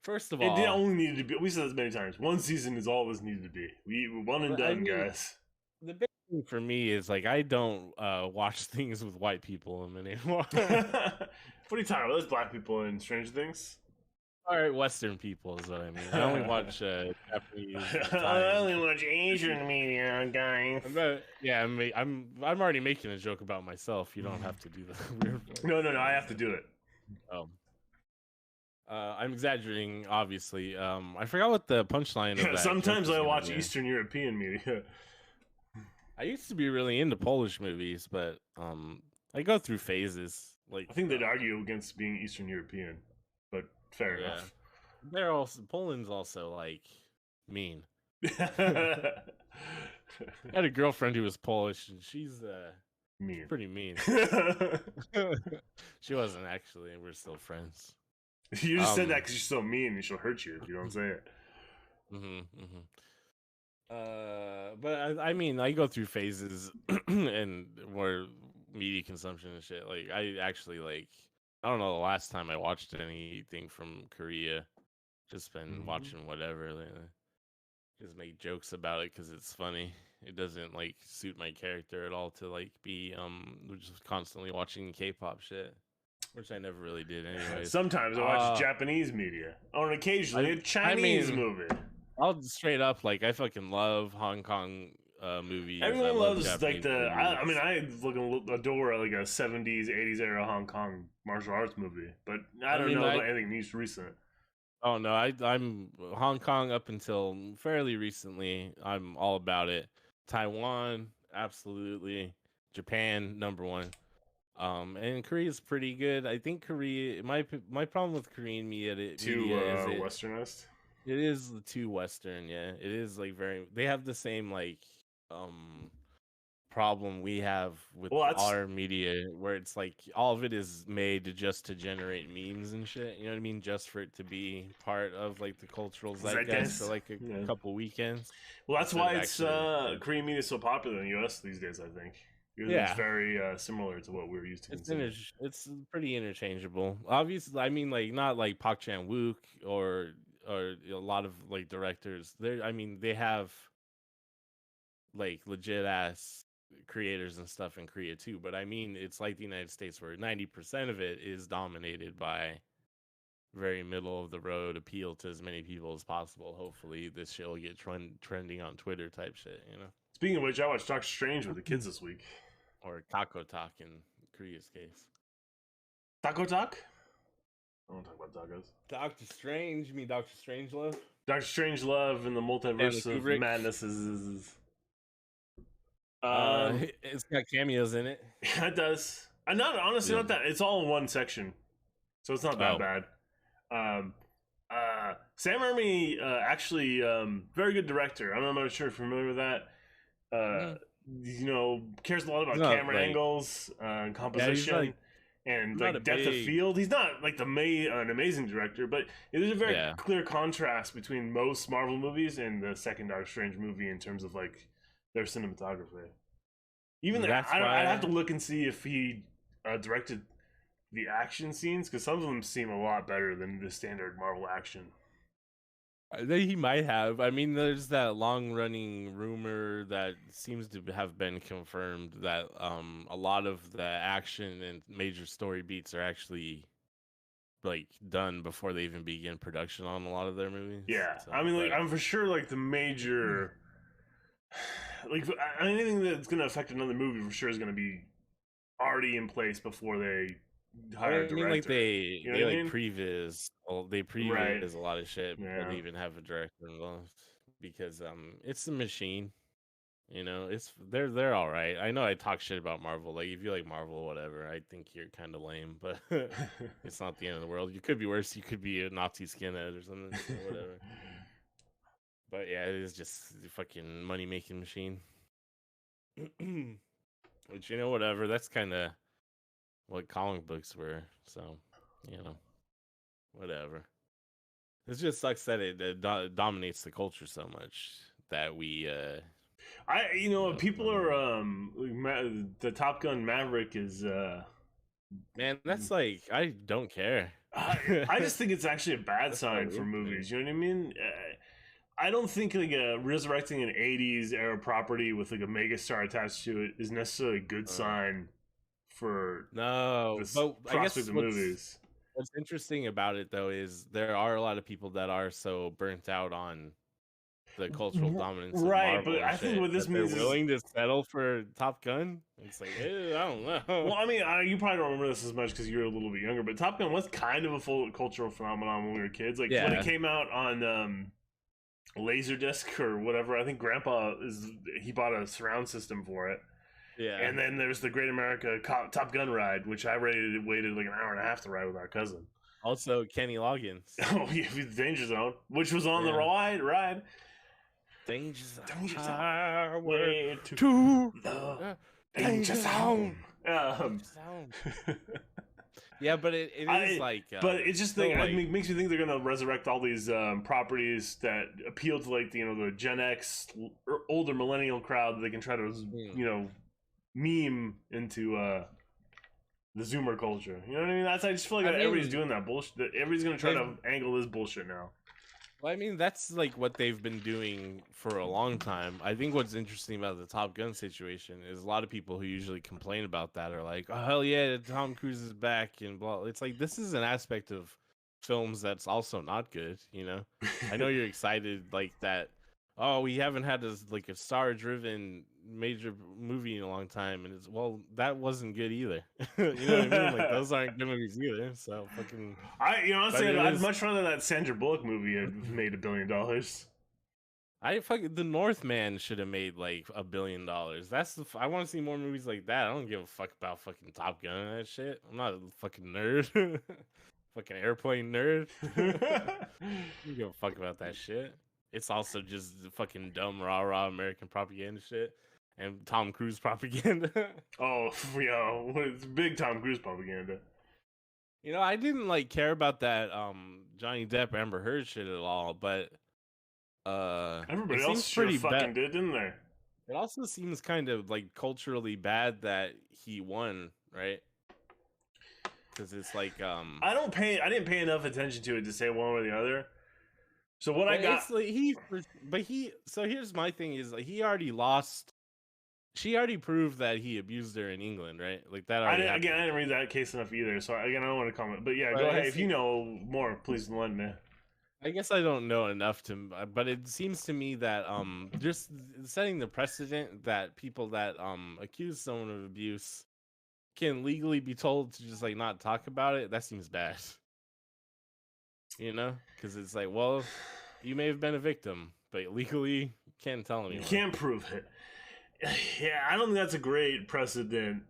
Speaker 2: first of all,
Speaker 1: it didn't only needed to be. We said this many times. One season is all it was needed to be. We one and done, guys.
Speaker 2: The big thing for me is like, I don't watch things with white people in them anymore.
Speaker 1: What are you talking about? There's black people in Stranger Things.
Speaker 2: All right, Western people is what I mean. I only watch Japanese.
Speaker 1: I only watch Asian media, guys.
Speaker 2: I'm already making a joke about myself. You don't have to do that.
Speaker 1: No, I have to do it.
Speaker 2: I'm exaggerating, obviously. I forgot what the punchline of that.
Speaker 1: Sometimes I watch Eastern European media.
Speaker 2: I used to be really into Polish movies, but I go through phases. Like,
Speaker 1: I think they'd argue against being Eastern European, but fair enough.
Speaker 2: Poland's also like mean. I had a girlfriend who was Polish, and she's
Speaker 1: mean.
Speaker 2: Pretty mean. She wasn't actually, and we're still friends.
Speaker 1: You just said that because she's so mean and she'll hurt you if you don't say it.
Speaker 2: But I mean, I go through phases and more media consumption and shit. Like, I actually I don't know the last time I watched anything from Korea. Just been watching whatever. Just make jokes about it because it's funny. It doesn't suit my character at all to be just constantly watching K-pop shit, which I never really did anyway.
Speaker 1: Sometimes I watch Japanese media, or occasionally a Chinese movie.
Speaker 2: I'll straight up I fucking love Hong Kong movies.
Speaker 1: Everyone loves I fucking adore a 70s, 80s era Hong Kong martial arts movie, but I don't know about anything recent.
Speaker 2: Oh no, I'm Hong Kong up until fairly recently. I'm all about it. Taiwan, absolutely. Japan, #1. And Korea's pretty good. I think Korea. My problem with Korean media is
Speaker 1: westernized.
Speaker 2: It is too Western. Yeah, it is very. They have the same problem we have with our media, where it's all of it is made to generate memes and shit. You know what I mean? Just for it to be part of the cultural zeitgeist for a couple weekends.
Speaker 1: Well, that's why it's Korean media is so popular in the U.S. these days. I think. It's very similar to what we're used to.
Speaker 2: It's pretty interchangeable. Obviously, I mean, not Park Chan-wook or a lot of directors. They have legit ass creators and stuff in Korea too, but I mean, it's like the United States, where 90% of it is dominated by very middle of the road appeal to as many people as possible. Hopefully this shit will get trending on Twitter type shit,
Speaker 1: Speaking of which, I watched Doctor Strange with the kids this week.
Speaker 2: Or Kako Talk in Korea's case.
Speaker 1: Taco Talk? I don't talk about tacos.
Speaker 2: Doctor Strange? You mean Doctor Strangelove?
Speaker 1: Doctor Strangelove and the Multiverse of Madness is
Speaker 2: it's got cameos in it.
Speaker 1: It does. Not that. It's all in one section, so it's not that bad. Sam Raimi, actually, very good director. I'm not sure if you're familiar with that. Cares a lot about camera angles and composition. and
Speaker 2: I'm not a
Speaker 1: like depth of
Speaker 2: big
Speaker 1: field. He's not like an amazing director, but there's a very
Speaker 2: yeah.
Speaker 1: clear contrast between most Marvel movies and the second Doctor Strange movie in terms of like their cinematography. Even
Speaker 2: That's
Speaker 1: I'd have to
Speaker 2: why
Speaker 1: look and see if he directed the action scenes because some of them seem a lot better than the standard Marvel action.
Speaker 2: he might have. I mean, there's that long-running rumor that seems to have been confirmed that a lot of the action and major story beats are actually like done before they even begin production on a lot of their movies.
Speaker 1: Yeah,
Speaker 2: So,
Speaker 1: I mean, like
Speaker 2: but
Speaker 1: I'm for sure like the major, like anything that's gonna affect another movie for sure is gonna be already in place before they hire a
Speaker 2: I mean, like
Speaker 1: director.
Speaker 2: they
Speaker 1: You know
Speaker 2: they
Speaker 1: what I
Speaker 2: like
Speaker 1: mean?
Speaker 2: previs, well, they
Speaker 1: Right.
Speaker 2: previs a lot of shit before
Speaker 1: Yeah.
Speaker 2: they even have a director involved because it's a machine. You know, they're all right. I know I talk shit about Marvel. Like if you like Marvel, whatever, I think you're kind of lame, but it's not the end of the world. You could be worse. You could be a Nazi skinhead or something, or whatever. But yeah, it is just a fucking money making machine. Which whatever. That's kind of what comic books were. So whatever. It just sucks that it dominates the culture so much that we
Speaker 1: People are the Top Gun Maverick is
Speaker 2: man, that's like I don't care.
Speaker 1: I just think it's actually a bad
Speaker 2: That's so
Speaker 1: sign for
Speaker 2: weird to me.
Speaker 1: movies. You know what I mean? I don't think like resurrecting an '80s era property with like a megastar attached to it is necessarily a good
Speaker 2: Uh,
Speaker 1: sign for
Speaker 2: no,
Speaker 1: this
Speaker 2: but I
Speaker 1: prospect
Speaker 2: guess
Speaker 1: of movies.
Speaker 2: what's interesting about it though is there are a lot of people that are so burnt out on the cultural dominance of
Speaker 1: Right,
Speaker 2: Marvel
Speaker 1: but
Speaker 2: and
Speaker 1: I think
Speaker 2: shit
Speaker 1: what this
Speaker 2: that they're
Speaker 1: means is,
Speaker 2: willing to settle for Top Gun. It's like, I don't know.
Speaker 1: well, I mean, you probably don't remember this as much because you're a little bit younger, but Top Gun was kind of a full cultural phenomenon when we were kids. Like when it
Speaker 2: Yeah,
Speaker 1: came out on Laserdisc or whatever. I think Grandpa he bought a surround system for it.
Speaker 2: yeah.
Speaker 1: And then there's the Great America Top Gun ride, which I waited like an hour and a half to ride with our cousin.
Speaker 2: Also, Kenny Loggins.
Speaker 1: Oh, yeah, the Danger Zone, which was on the
Speaker 2: Yeah.
Speaker 1: ride.
Speaker 2: Danger Zone.
Speaker 1: Danger Zone.
Speaker 2: Highway
Speaker 1: To
Speaker 2: to
Speaker 1: the
Speaker 2: Danger Zone.
Speaker 1: Um,
Speaker 2: Danger Zone. Yeah, but it is like,
Speaker 1: but it's just
Speaker 2: so like,
Speaker 1: makes me think they're gonna resurrect all these properties that appeal to like the Gen X or older millennial crowd that they can try to meme into the Zoomer culture. You know what I mean? I just feel like everybody's doing that bullshit. That everybody's gonna try to angle this bullshit now.
Speaker 2: well, I mean, that's like what they've been doing for a long time. I think what's interesting about the Top Gun situation is a lot of people who usually complain about that are like, "Oh hell yeah, Tom Cruise is back," and blah. It's like this is an aspect of films that's also not good. I know you're excited like that. Oh, we haven't had a star-driven major movie in a long time, and that wasn't good either. You know what I mean? Like those aren't good movies either. So fucking.
Speaker 1: Honestly, I'd much rather that Sandra Bullock movie had made $1 billion.
Speaker 2: The Northman should have made like $1 billion. That's I want to see more movies like that. I don't give a fuck about fucking Top Gun and that shit. I'm not a fucking nerd. Fucking airplane nerd. I don't give a fuck about that shit. It's also just fucking dumb rah American propaganda shit and Tom Cruise propaganda.
Speaker 1: Oh yeah, it's big Tom Cruise propaganda.
Speaker 2: I didn't care about that Johnny Depp Amber Heard shit at all, but
Speaker 1: everybody
Speaker 2: it
Speaker 1: else
Speaker 2: seems
Speaker 1: sure
Speaker 2: pretty
Speaker 1: fucking did, didn't they?
Speaker 2: It also seems kind of like culturally bad that he won, right? Because it's like
Speaker 1: I didn't pay enough attention to it to say one or the other. So what I got,
Speaker 2: it's like so here's my thing is like he already lost. She already proved that he abused her in England, right? Like that already happened.
Speaker 1: I didn't read that case enough either. So again, I don't want to comment, but yeah,
Speaker 2: But
Speaker 1: go ahead. If you know more, please lend me.
Speaker 2: I guess I don't know enough but it seems to me that just setting the precedent that people that accuse someone of abuse can legally be told to just like not talk about it, that seems bad. Because it's like, well, you may have been a victim, but legally you can't tell anyone.
Speaker 1: You can't prove it. Yeah, I don't think that's a great precedent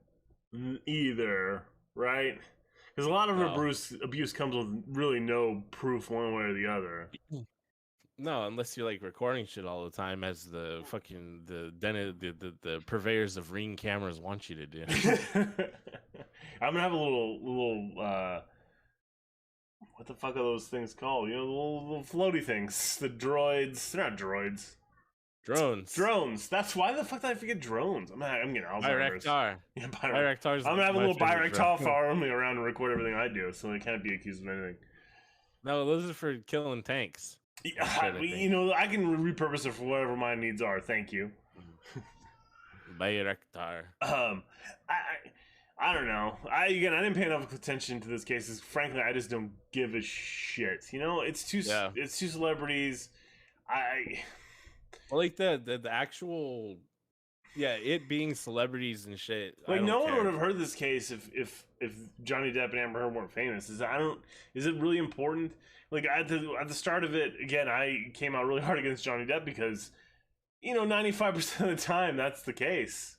Speaker 1: either, right? Because a lot of abuse comes with really no proof one way or the other.
Speaker 2: No, unless you're like recording shit all the time, as the fucking the purveyors of Ring cameras want you to do.
Speaker 1: I'm gonna have a little what the fuck are those things called? You know, the little floaty things. The droids. They're not droids.
Speaker 2: Drones.
Speaker 1: Drones. That's why the fuck did I forget drones? I'm getting Alzheimer's.
Speaker 2: Byrectar.
Speaker 1: Yeah,
Speaker 2: Byrectar's
Speaker 1: I'm gonna have a
Speaker 2: my
Speaker 1: little
Speaker 2: favorite
Speaker 1: Byrectar
Speaker 2: drone.
Speaker 1: follow me around and record everything I do, so they can't be accused of anything.
Speaker 2: No, those are for killing tanks.
Speaker 1: Yeah, you know, I can repurpose it for whatever my needs are. Thank you.
Speaker 2: Byrectar.
Speaker 1: I don't know. I didn't pay enough attention to this case. Because frankly, I just don't give a shit. You know, it's two celebrities.
Speaker 2: Well, like the actual, it being celebrities and shit.
Speaker 1: Like no one would have heard this case if Johnny Depp and Amber Heard weren't famous. Is it really important? Like at the start of it, again, I came out really hard against Johnny Depp because, you know, 95% of the time that's the case.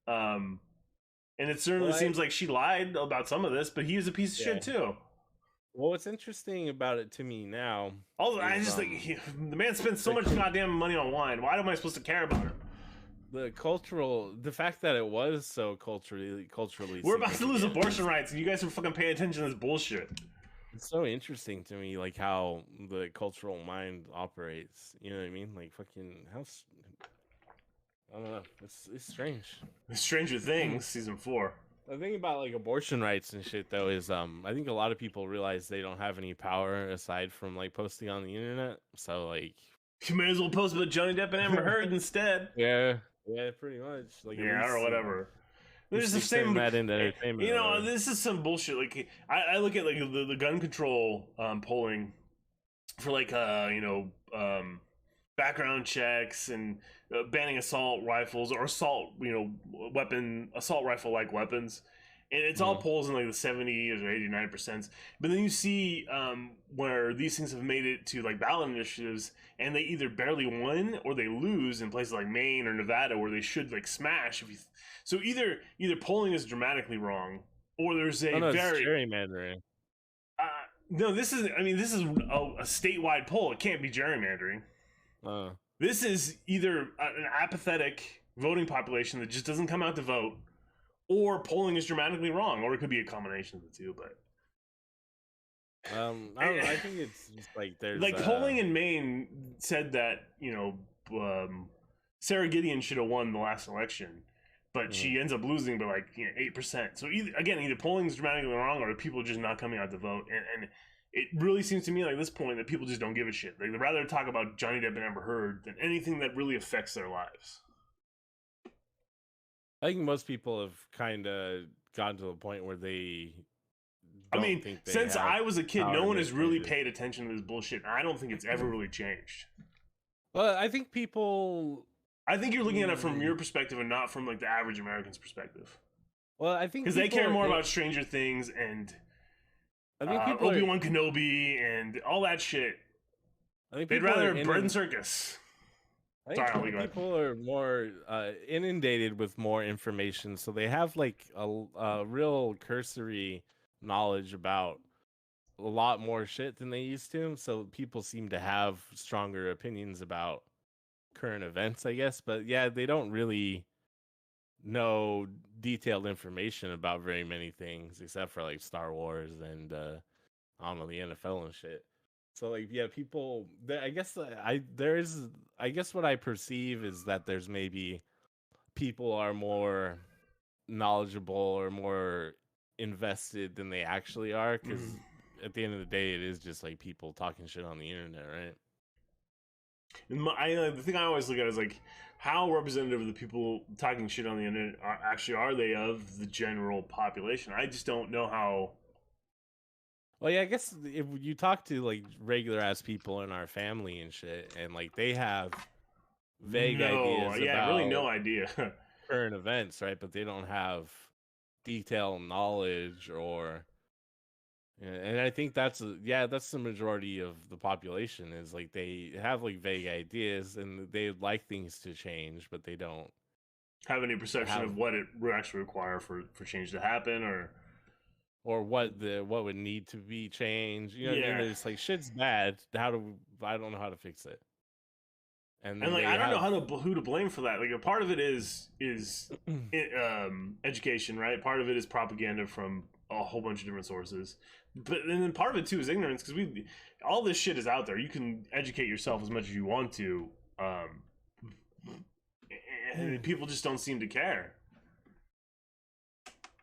Speaker 1: And it certainly seems like she lied about some of this, but he was a piece of shit too.
Speaker 2: Well, what's interesting about it to me now?
Speaker 1: Also, I just think the man spends so much goddamn money on wine. Why am I supposed to care about it?
Speaker 2: The fact that it was so culturally.
Speaker 1: We're about to lose abortion rights, and you guys are fucking paying attention to this bullshit.
Speaker 2: It's so interesting to me, like how the cultural mind operates. You know what I mean? Like fucking house. I don't know. It's strange.
Speaker 1: Stranger Things season 4.
Speaker 2: The thing about like abortion rights and shit though is I think a lot of people realize they don't have any power aside from like posting on the internet. So like
Speaker 1: you may as well post about Johnny Depp and Amber Heard instead.
Speaker 2: Yeah, pretty much. Like
Speaker 1: or whatever. There's the same
Speaker 2: that into entertainment.
Speaker 1: You know, this is some bullshit. Like I look at like the gun control polling for like background checks and banning assault rifles or assault rifle like weapons, and it's all polls in like the 70 or 89%. But then you see where these things have made it to like ballot initiatives, and they either barely win or they lose in places like Maine or Nevada where they should like smash. So either polling is dramatically wrong, or there's a very
Speaker 2: gerrymandering.
Speaker 1: No, this is a statewide poll. It can't be gerrymandering. This is either an apathetic voting population that just doesn't come out to vote, or polling is dramatically wrong, or it could be a combination of the two. But
Speaker 2: I think it's just like there's
Speaker 1: like polling in Maine said that Sarah Gideon should have won the last election, but she ends up losing by like 8%. So either polling is dramatically wrong, or people just not coming out to vote, and it really seems to me like at this point that people just don't give a shit. Like, they'd rather talk about Johnny Depp and Amber Heard than anything that really affects their lives.
Speaker 2: I think most people have kind of gotten to the point where they
Speaker 1: since I was a kid, no one has really paid attention to this bullshit, and I don't think it's ever really changed.
Speaker 2: Well, I think you're looking at it from your perspective and not from like the average American's perspective. Well, I think because they care more about Stranger Things and Obi-Wan Kenobi and all that shit. I think they'd rather bread and circus. I think people are more inundated with more information, so they have like a real cursory knowledge about a lot more shit than they used to. So people seem to have stronger opinions about current events, I guess. But yeah, they don't really know detailed information about very many things, except for like Star Wars and I don't know, the NFL and shit. So like, yeah, people. I guess what I perceive is that there's maybe people are more knowledgeable or more invested than they actually are, because at the end of the day, it is just like people talking shit on the internet, right?
Speaker 1: And the thing I always look at is like, how representative of the people talking shit on the internet are they of the general population? I just don't know how.
Speaker 2: Well, yeah, I guess if you talk to like regular ass people in our family and shit, and like they have vague ideas about
Speaker 1: really no idea
Speaker 2: current events, right? But they don't have detailed knowledge, and I think that's the majority of the population, is like they have like vague ideas and they like things to change, but they don't
Speaker 1: have any perception of what it would actually require for change to happen, or
Speaker 2: or what would need to be changed. You know what I mean?
Speaker 1: Yeah.
Speaker 2: There's like shit's bad. I don't know how to fix it. And
Speaker 1: And
Speaker 2: then
Speaker 1: like
Speaker 2: they
Speaker 1: I don't know
Speaker 2: have
Speaker 1: who to blame for that. Like a part of it is education, right? Part of it is propaganda from a whole bunch of different sources, but and then part of it too is ignorance because we all this shit is out there. You can educate yourself as much as you want to, and people just don't seem to care.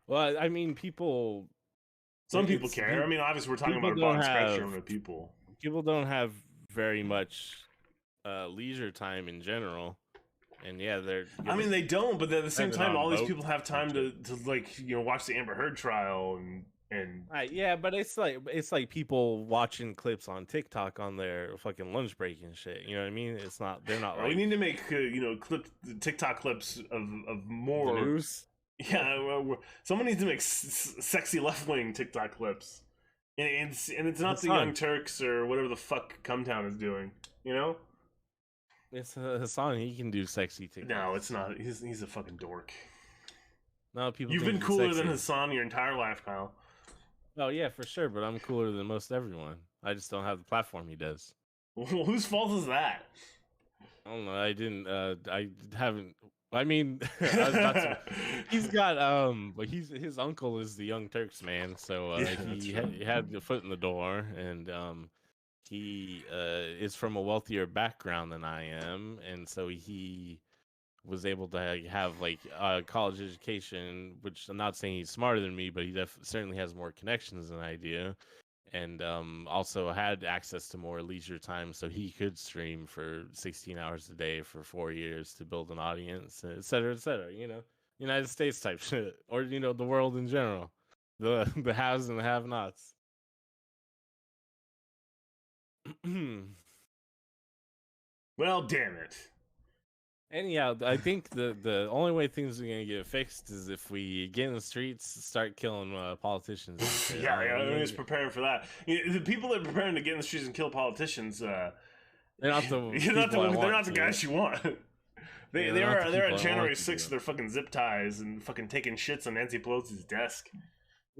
Speaker 2: well, I mean, people.
Speaker 1: Some people care. I mean, obviously, we're talking about a broad spectrum of people.
Speaker 2: People don't have very much leisure time in general, and yeah, they're.
Speaker 1: I mean, they don't, but at the same time, all these people have
Speaker 2: votes and
Speaker 1: time to like watch the Amber Heard trial and
Speaker 2: yeah, but it's like people watching clips on TikTok on their fucking lunch break and shit. You know what I mean? It's not. They're not
Speaker 1: we
Speaker 2: like
Speaker 1: need to make TikTok clips of more
Speaker 2: the news.
Speaker 1: Yeah, someone needs to make sexy left wing TikTok clips, and it's not the Young Turks or whatever the fuck Cumtown is doing. You know,
Speaker 2: it's Hassan. He can do sexy TikTok.
Speaker 1: No, it's not. He's a fucking dork.
Speaker 2: No, people.
Speaker 1: You've been cooler than Hassan your entire life, Kyle.
Speaker 2: Oh yeah, for sure. But I'm cooler than most everyone. I just don't have the platform he does.
Speaker 1: Well, whose fault is that?
Speaker 2: I don't know. I didn't. I haven't. I mean, he's got but his uncle is the Young Turks, man. So he had the foot in the door, and he is from a wealthier background than I am, and so he was able to have like a college education. Which I'm not saying he's smarter than me, but he certainly has more connections than I do. And also had access to more leisure time, so he could stream for 16 hours a day for 4 years to build an audience, et cetera, United States type shit, or the world in general, the haves and the have-nots.
Speaker 1: Well, damn it.
Speaker 2: Anyhow, I think the only way things are gonna get fixed is if we get in the streets, start killing politicians.
Speaker 1: Yeah, I'm just preparing for that. The people that are preparing to get in the streets and kill politicians, they're not the guys you want. They're at January 6th with their fucking zip ties and fucking taking shits on Nancy Pelosi's desk.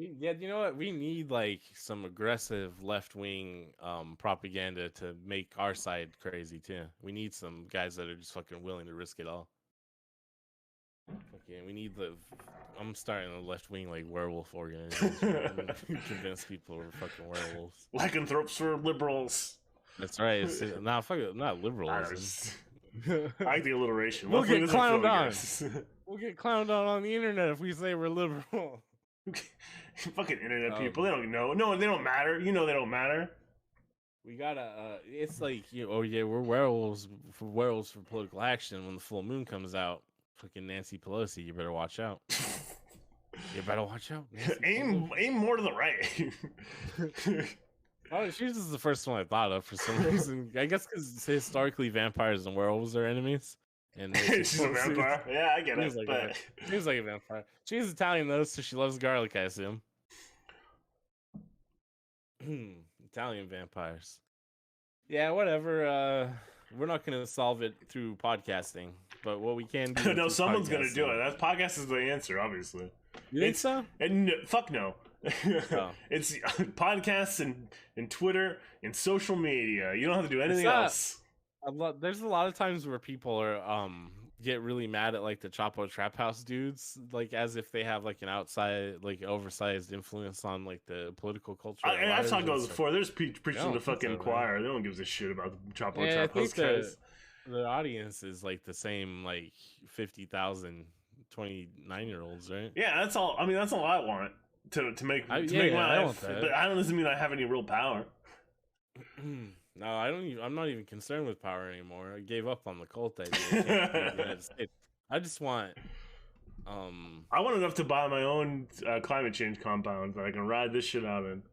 Speaker 2: Yeah, you know what? We need like some aggressive left-wing propaganda to make our side crazy too. We need some guys that are just fucking willing to risk it all. Okay, we need I'm starting a left-wing like werewolf organization. Convince people we're fucking werewolves.
Speaker 1: Lycanthropes for liberals.
Speaker 2: That's right. Not liberals.
Speaker 1: I like the alliteration.
Speaker 2: We'll get clowned on. We'll get clowned on the internet if we say we're liberal.
Speaker 1: Fucking internet people, they don't know. No, they don't matter. They don't matter.
Speaker 2: We gotta. It's like oh yeah, we're werewolves for political action. When the full moon comes out, fucking Nancy Pelosi, you better watch out. You better watch out.
Speaker 1: Aim more to the right.
Speaker 2: Oh, she's just the first one I thought of for some reason. I guess because historically vampires and werewolves are enemies. And
Speaker 1: she's a vampire. Yeah, I get it.
Speaker 2: She's like a vampire. She's Italian though, so she loves garlic, I assume. Italian vampires. Yeah, whatever. We're not going to solve it through podcasting, but what we can do.
Speaker 1: No, someone's going to do it. That podcast is the answer, obviously.
Speaker 2: You think so?
Speaker 1: And fuck no. Oh. It's podcasts and Twitter and social media. You don't have to do anything else.
Speaker 2: There's a lot of times where people are get really mad at like the Chapo Trap House dudes, like as if they have like an outside, like oversized influence on like the political culture.
Speaker 1: I've talked about this before. They're just preaching the fucking choir. They don't give a shit about the Chapo Trap House guys.
Speaker 2: The audience is like the same, like 50,000 29-year-olds, right?
Speaker 1: Yeah, that's all. I mean, that's all I want to make my life. But that doesn't mean I have any real power.
Speaker 2: No, I don't. I'm not even concerned with power anymore. I gave up on the cult idea. I just want.
Speaker 1: I want enough to buy my own climate change compound that I can ride this shit out in.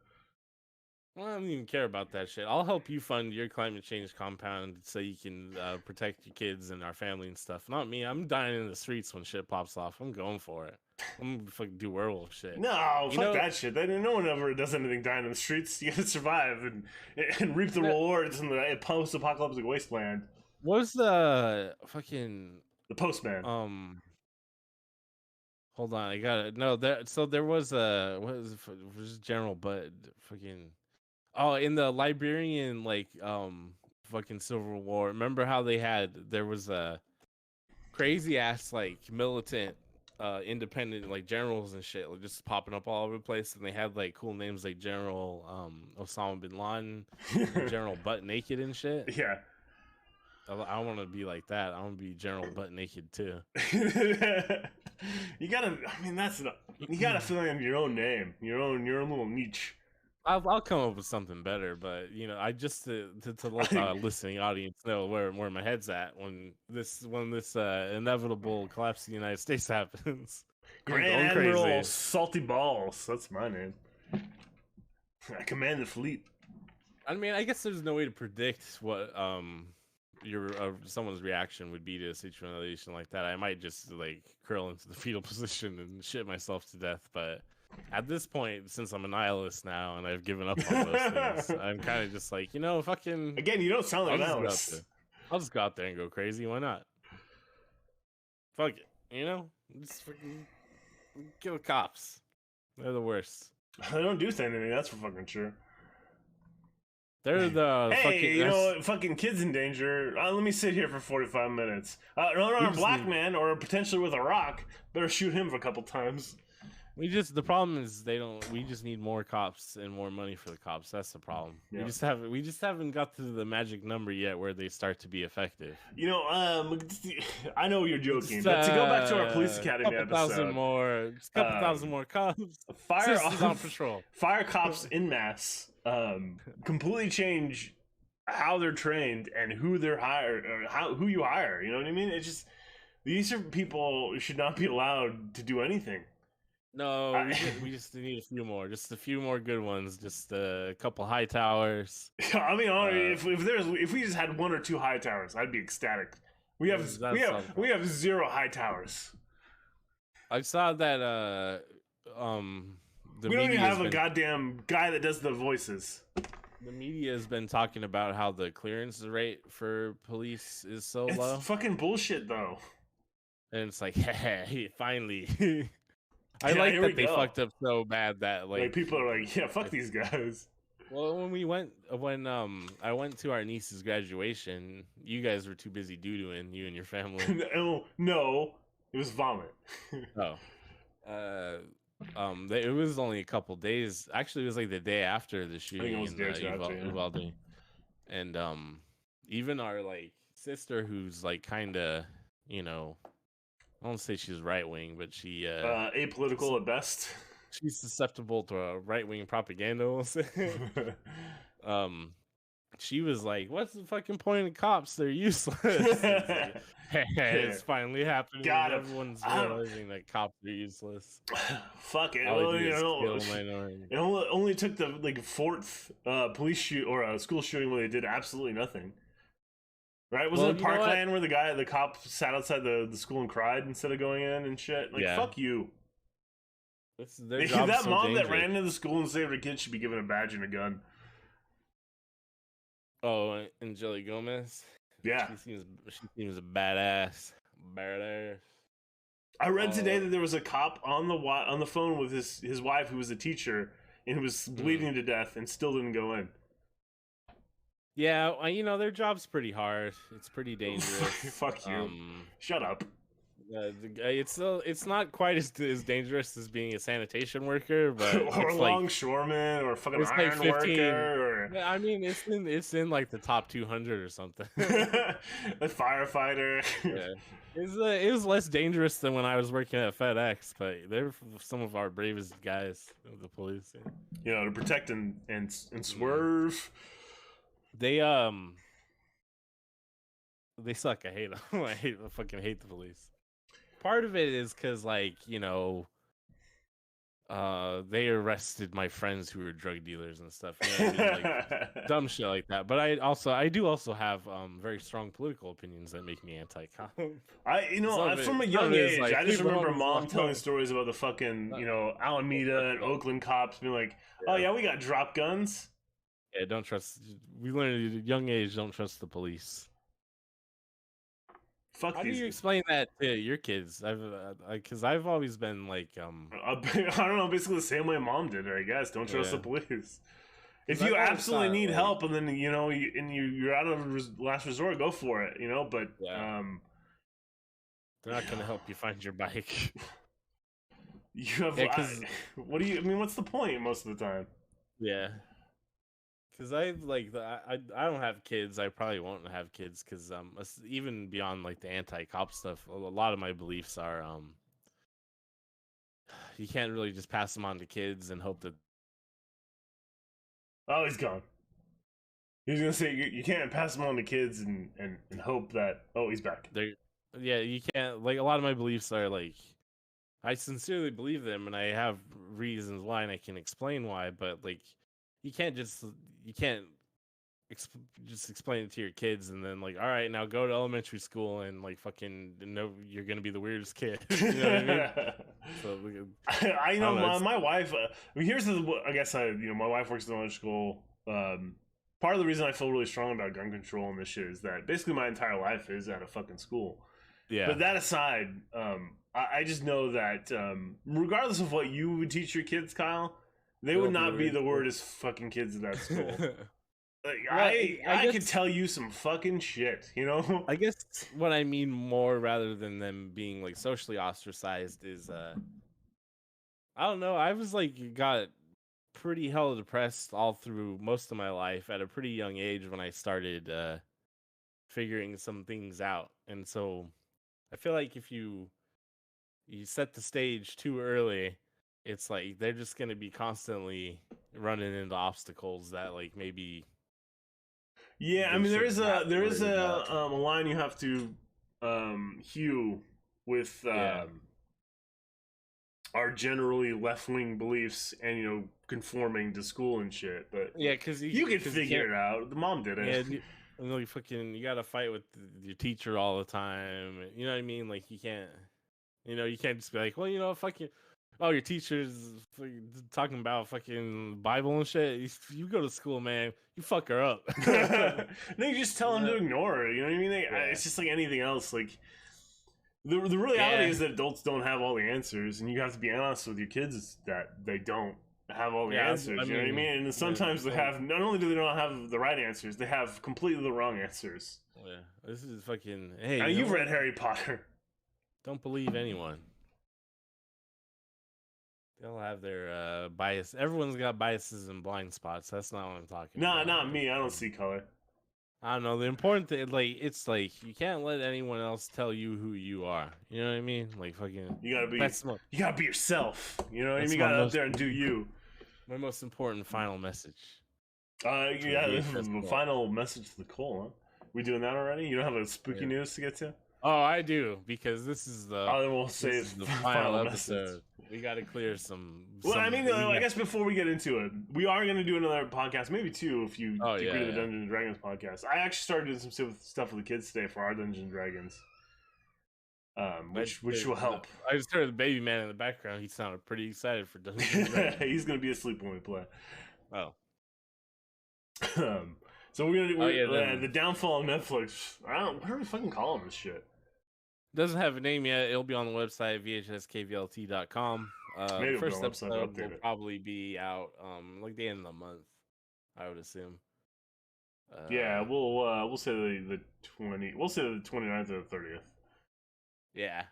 Speaker 2: Well, I don't even care about that shit. I'll help you fund your climate change compound so you can protect your kids and our family and stuff. Not me. I'm dying in the streets when shit pops off. I'm going for it. I'm gonna fucking do werewolf shit.
Speaker 1: No, fuck that shit. No one ever does anything dying in the streets. You gotta survive and reap the rewards in the post-apocalyptic wasteland.
Speaker 2: What was the fucking...
Speaker 1: The Postman.
Speaker 2: Hold on, I got it. No, there was a what was General Butt fucking in the Liberian fucking Civil War. Remember how there was a crazy ass like militant independent like generals and shit like just popping up all over the place, and they had like cool names like General Osama bin Laden and General Butt Naked and shit.
Speaker 1: Yeah.
Speaker 2: I want to be like that. I want to be General Butt Naked too.
Speaker 1: You gotta. I mean, you gotta fill in your own name, your own little niche.
Speaker 2: I'll come up with something better, but I just to let the listening audience know where my head's at when this inevitable collapse of the United States happens.
Speaker 1: Grand Admiral Salty Balls. That's my name. I command the fleet.
Speaker 2: I mean, I guess there's no way to predict what someone's reaction would be to a situation like that. I might just like curl into the fetal position and shit myself to death, but at this point, since I'm a nihilist now and I've given up on those things, I'm kind of just like, fucking
Speaker 1: again, you don't sound like a nihilist.
Speaker 2: I'll just go out there and go crazy. Why not? Fuck it, just fucking kill cops. They're the worst.
Speaker 1: They don't do anything, that's for fucking sure.
Speaker 2: They're the
Speaker 1: fucking kids in danger. Let me sit here for 45 minutes. A black man or potentially with a rock. Better shoot him for a couple times.
Speaker 2: The problem is we just need more cops and more money for the cops. That's the problem. Yeah. We just haven't got to the magic number yet where they start to be effective.
Speaker 1: I know you're joking, but to go back to our police academy episode,
Speaker 2: couple thousand more cops.
Speaker 1: Fire
Speaker 2: on patrol.
Speaker 1: Fire cops en masse. Completely change how they're trained and who they're hired or who you hire. You know what I mean? It's just these are people who should not be allowed to do anything.
Speaker 2: No, we just need a few more good ones. Just a couple high towers.
Speaker 1: I mean, if we just had one or two high towers, I'd be ecstatic. We have 0 high towers.
Speaker 2: I saw that
Speaker 1: we don't even have a goddamn guy that does the voices.
Speaker 2: The media has been talking about how the clearance rate for police is so low.
Speaker 1: It's fucking bullshit, though.
Speaker 2: And it's like, hey, finally. I like that they fucked up so bad that like
Speaker 1: people are like, yeah, fuck these guys.
Speaker 2: Well, when I went to our niece's graduation, you guys were too busy doo-dooing, you and your family.
Speaker 1: No, it was vomit.
Speaker 2: It was only a couple days. Actually, it was like the day after the shooting in Uvalde. And even our like sister, who's like kind of, I won't say she's right wing, but she
Speaker 1: apolitical at best.
Speaker 2: She's susceptible to right wing propaganda. We'll say. She was like, "What's the fucking point of cops? They're useless." It's finally happening. Everyone's realizing that cops are useless.
Speaker 1: Fuck it. It only took the fourth police shoot or a school shooting where they did absolutely nothing. Right? Wasn't it Parkland where the cop sat outside the school and cried instead of going in and shit? Fuck you. That mom that ran into the school and saved her kid should be given a badge and a gun.
Speaker 2: Oh, Angeli Gomez?
Speaker 1: Yeah.
Speaker 2: She seems a badass.
Speaker 1: I read today that there was a cop on the phone with his wife who was a teacher and who was bleeding to death and still didn't go in.
Speaker 2: Yeah, their job's pretty hard. It's pretty dangerous.
Speaker 1: Fuck you. Shut up.
Speaker 2: It's not quite as dangerous as being a sanitation worker, but
Speaker 1: or a longshoreman or a fucking iron worker.
Speaker 2: Or... I mean, it's in like the top 200 or something.
Speaker 1: A firefighter.
Speaker 2: Yeah. It was less dangerous than when I was working at FedEx, but they're some of our bravest guys, the police.
Speaker 1: Yeah. To protect and swerve.
Speaker 2: They suck. I hate them. I fucking hate the police. Part of it is because, they arrested my friends who were drug dealers and stuff. Dumb shit like that. But I do also have very strong political opinions that make me anti-cop.
Speaker 1: From a young age, I just remember mom telling stories about the fucking, Alameda and Oakland cops being like, "Oh yeah, we got drop guns."
Speaker 2: Yeah, don't trust. We learned at a young age, don't trust the police.
Speaker 1: fuck
Speaker 2: How do
Speaker 1: these.
Speaker 2: you explain that to your kids? Because I've always been like,
Speaker 1: I don't know, basically the same way mom did it, I guess. Don't trust the
Speaker 2: yeah.
Speaker 1: police. If
Speaker 2: 'Cause
Speaker 1: you
Speaker 2: I've always
Speaker 1: absolutely
Speaker 2: thought
Speaker 1: need
Speaker 2: like,
Speaker 1: help, and then you're out of last resort, go for it. But
Speaker 2: yeah, they're not gonna help you find your bike.
Speaker 1: you have.
Speaker 2: Yeah, cause
Speaker 1: What do you? I mean, what's the point most of the time?
Speaker 2: yeah, cause I've like I don't have kids. I probably won't have kids because even beyond like the anti-cop stuff, a lot of my beliefs are you can't really just pass them on to kids and hope that
Speaker 1: Oh, he's gone. He was gonna say you can't pass them on to kids and hope that. Oh, he's back.
Speaker 2: they're yeah, you can't like a lot of my beliefs are like I sincerely believe them and I have reasons why and I can explain why, but like you can't just you can't just explain it to your kids and then like all right now go to elementary school and like fucking know you're gonna be the weirdest kid. You know what I mean? So
Speaker 1: I
Speaker 2: I
Speaker 1: know
Speaker 2: don't know.
Speaker 1: my wife. I mean, here's the. I guess my wife works in elementary school. Part of the reason I feel really strong about gun control and this shit is that basically my entire life is at a fucking school.
Speaker 2: Yeah,
Speaker 1: But that aside, I just know that regardless of what you would teach your kids, Kyle, they
Speaker 2: they'll
Speaker 1: would
Speaker 2: be the
Speaker 1: not be the
Speaker 2: weirdest
Speaker 1: weirdest fucking kids at that school.
Speaker 2: kid.
Speaker 1: Like,
Speaker 2: Well, I
Speaker 1: I
Speaker 2: guess
Speaker 1: could tell you some fucking shit, you know?
Speaker 2: I guess what I mean more rather than them being like socially ostracized is I don't know. I was like got pretty hella depressed all through most of my life at a pretty young age when I started figuring some things out. And so I feel like if you set the stage too early, it's like they're just going to be constantly running into obstacles that like maybe
Speaker 1: Yeah, I
Speaker 2: they
Speaker 1: mean
Speaker 2: shouldn't have to
Speaker 1: there is
Speaker 2: worry about.
Speaker 1: a line you have to hew with
Speaker 2: Yeah.
Speaker 1: our generally left wing beliefs and conforming to school and shit. But
Speaker 2: Yeah, because
Speaker 1: you can
Speaker 2: you
Speaker 1: figure
Speaker 2: can't.
Speaker 1: it out. The mom did
Speaker 2: Yeah,
Speaker 1: it.
Speaker 2: you fucking you gotta fight with your teacher all the time. You know what I mean? Like you can't. You can't just be like, well, fucking. Oh, your teacher's talking about fucking Bible and shit. You go to school, man. You fuck her up.
Speaker 1: Then you just tell
Speaker 2: You
Speaker 1: them to
Speaker 2: know?
Speaker 1: ignore her. You know what I mean?
Speaker 2: Yeah.
Speaker 1: It's just like anything else. Like the reality
Speaker 2: Yeah.
Speaker 1: is that adults don't have all the answers, and you have to be honest with your kids that they don't have all the
Speaker 2: Yeah.
Speaker 1: answers. You know what I mean? And sometimes they
Speaker 2: so,
Speaker 1: have. Not only do they not have the right answers, they have completely the wrong answers.
Speaker 2: yeah. This is fucking. Hey,
Speaker 1: Now
Speaker 2: you know
Speaker 1: you've
Speaker 2: what?
Speaker 1: read Harry Potter.
Speaker 2: Don't believe anyone. They'll have their bias. Everyone's got biases and blind spots. That's not what I'm talking
Speaker 1: Nah,
Speaker 2: about.
Speaker 1: not me. I don't see color.
Speaker 2: I don't know. The important thing, like, it's like you can't let anyone else tell you who you are. You know what I mean? Like, fucking.
Speaker 1: You gotta be.
Speaker 2: That's my,
Speaker 1: You gotta be yourself. You know what I mean?
Speaker 2: that's
Speaker 1: You
Speaker 2: my
Speaker 1: gotta out
Speaker 2: most
Speaker 1: there and do you.
Speaker 2: my most important final message. To
Speaker 1: Yeah.
Speaker 2: the
Speaker 1: This is
Speaker 2: VHS
Speaker 1: the
Speaker 2: call.
Speaker 1: final message to the Cole. Huh? We doing that already? You don't have a spooky
Speaker 2: Yeah.
Speaker 1: news to get to?
Speaker 2: Oh, I do because this is the
Speaker 1: Oh, then we'll save
Speaker 2: the
Speaker 1: final
Speaker 2: final
Speaker 1: message.
Speaker 2: episode. We got to clear some.
Speaker 1: Well, I mean, I guess before we get into it, we are going to do another podcast, maybe two, if you agree to the Dungeons and Dragons podcast. I actually started doing some stuff with the kids today for our Dungeons and Dragons, which will help.
Speaker 2: I just heard the baby man in the background. He sounded pretty excited for Dungeons and Dragons.
Speaker 1: He's going to be asleep when we play.
Speaker 2: Oh,
Speaker 1: so we're going to
Speaker 2: then-
Speaker 1: the downfall of Netflix. What are we fucking calling this shit?
Speaker 2: doesn't have a name yet. It'll be on the website vhskvlt.com.
Speaker 1: Maybe
Speaker 2: The first
Speaker 1: it'll be on the website,
Speaker 2: episode
Speaker 1: update
Speaker 2: will
Speaker 1: it.
Speaker 2: probably be out like the end of the month, I would assume.
Speaker 1: Yeah, we'll say the 20. We'll say the 29th or the 30th.
Speaker 2: Yeah,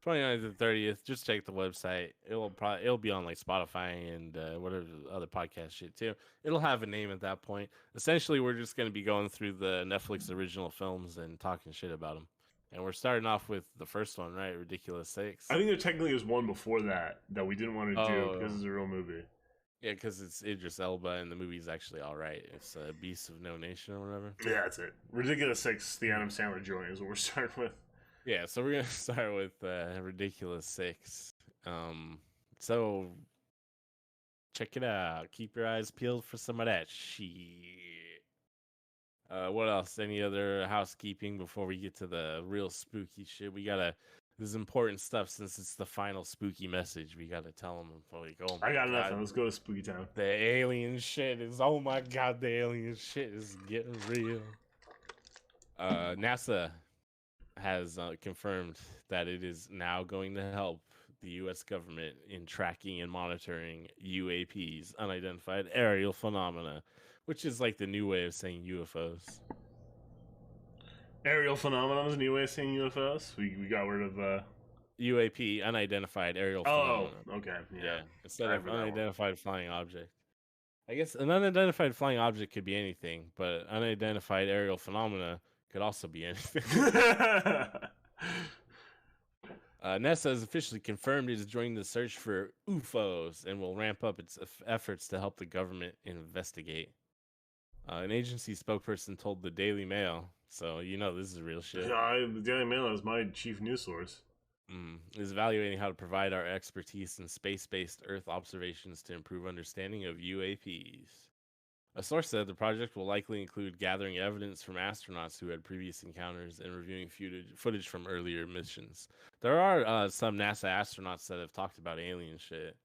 Speaker 2: 29th and 30th. Just check the website. It'll be on like Spotify and whatever other podcast shit too. It'll have a name at that point. Essentially, we're just gonna be going through the Netflix original films and talking shit about them. And we're starting off with the first one, right? Ridiculous 6.
Speaker 1: I think there technically was one before that we didn't want to do because it's a real movie.
Speaker 2: Yeah, because it's Idris Elba and the movie's actually all right. It's Beasts of No Nation or whatever.
Speaker 1: Yeah, that's it. Ridiculous 6, the Adam Sandler joint is what we're starting with.
Speaker 2: Yeah, so we're gonna start with Ridiculous 6. So check it out. Keep your eyes peeled for some of that shit. What else? Any other housekeeping before we get to the real spooky shit? This is important stuff since it's the final spooky message. We gotta tell them, like, oh my
Speaker 1: I got
Speaker 2: God,
Speaker 1: nothing. Let's go to Spooky Town.
Speaker 2: the alien shit is, oh my God, the alien shit is getting real. NASA has confirmed that it is now going to help the U.S. government in tracking and monitoring UAPs, unidentified aerial phenomena, which is like the new way of saying UFOs.
Speaker 1: Aerial phenomenon is a new way of saying UFOs. We got rid of
Speaker 2: UAP, unidentified aerial
Speaker 1: Oh,
Speaker 2: phenomena.
Speaker 1: okay,
Speaker 2: Yeah, instead
Speaker 1: I
Speaker 2: of
Speaker 1: heard that one.
Speaker 2: unidentified flying object. I guess an unidentified flying object could be anything, but unidentified aerial phenomena could also be anything. NASA has officially confirmed it is joining the search for UFOs and will ramp up its efforts to help the government investigate. An agency spokesperson told the Daily Mail, so you know this is real shit.
Speaker 1: The Daily Mail is my chief news source.
Speaker 2: Is evaluating how to provide our expertise in space-based Earth observations to improve understanding of UAPs. A source said the project will likely include gathering evidence from astronauts who had previous encounters and reviewing footage from earlier missions. There are some NASA astronauts that have talked about alien shit,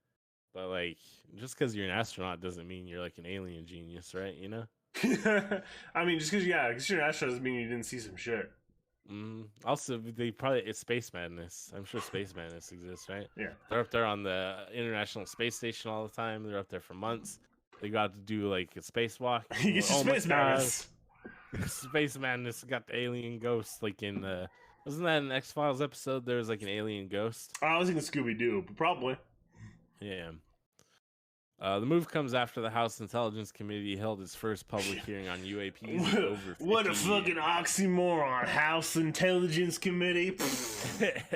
Speaker 2: but like just because you're an astronaut doesn't mean you're like an alien genius, right? You know?
Speaker 1: I mean, just because you're an astronaut doesn't mean you didn't see some shit.
Speaker 2: Also, it's space madness. I'm sure space madness exists, right?
Speaker 1: Yeah,
Speaker 2: they're up there on the International Space Station all the time. They're up there for months. They got to do like a spacewalk.
Speaker 1: You get space madness.
Speaker 2: Space madness got the alien ghost. Like in wasn't that an X-Files episode? There was like an alien ghost.
Speaker 1: I was thinking Scooby-Doo, but probably.
Speaker 2: Yeah. The move comes after the House Intelligence Committee held its first public hearing on UAPs. Over
Speaker 1: What a fucking oxymoron! House Intelligence Committee.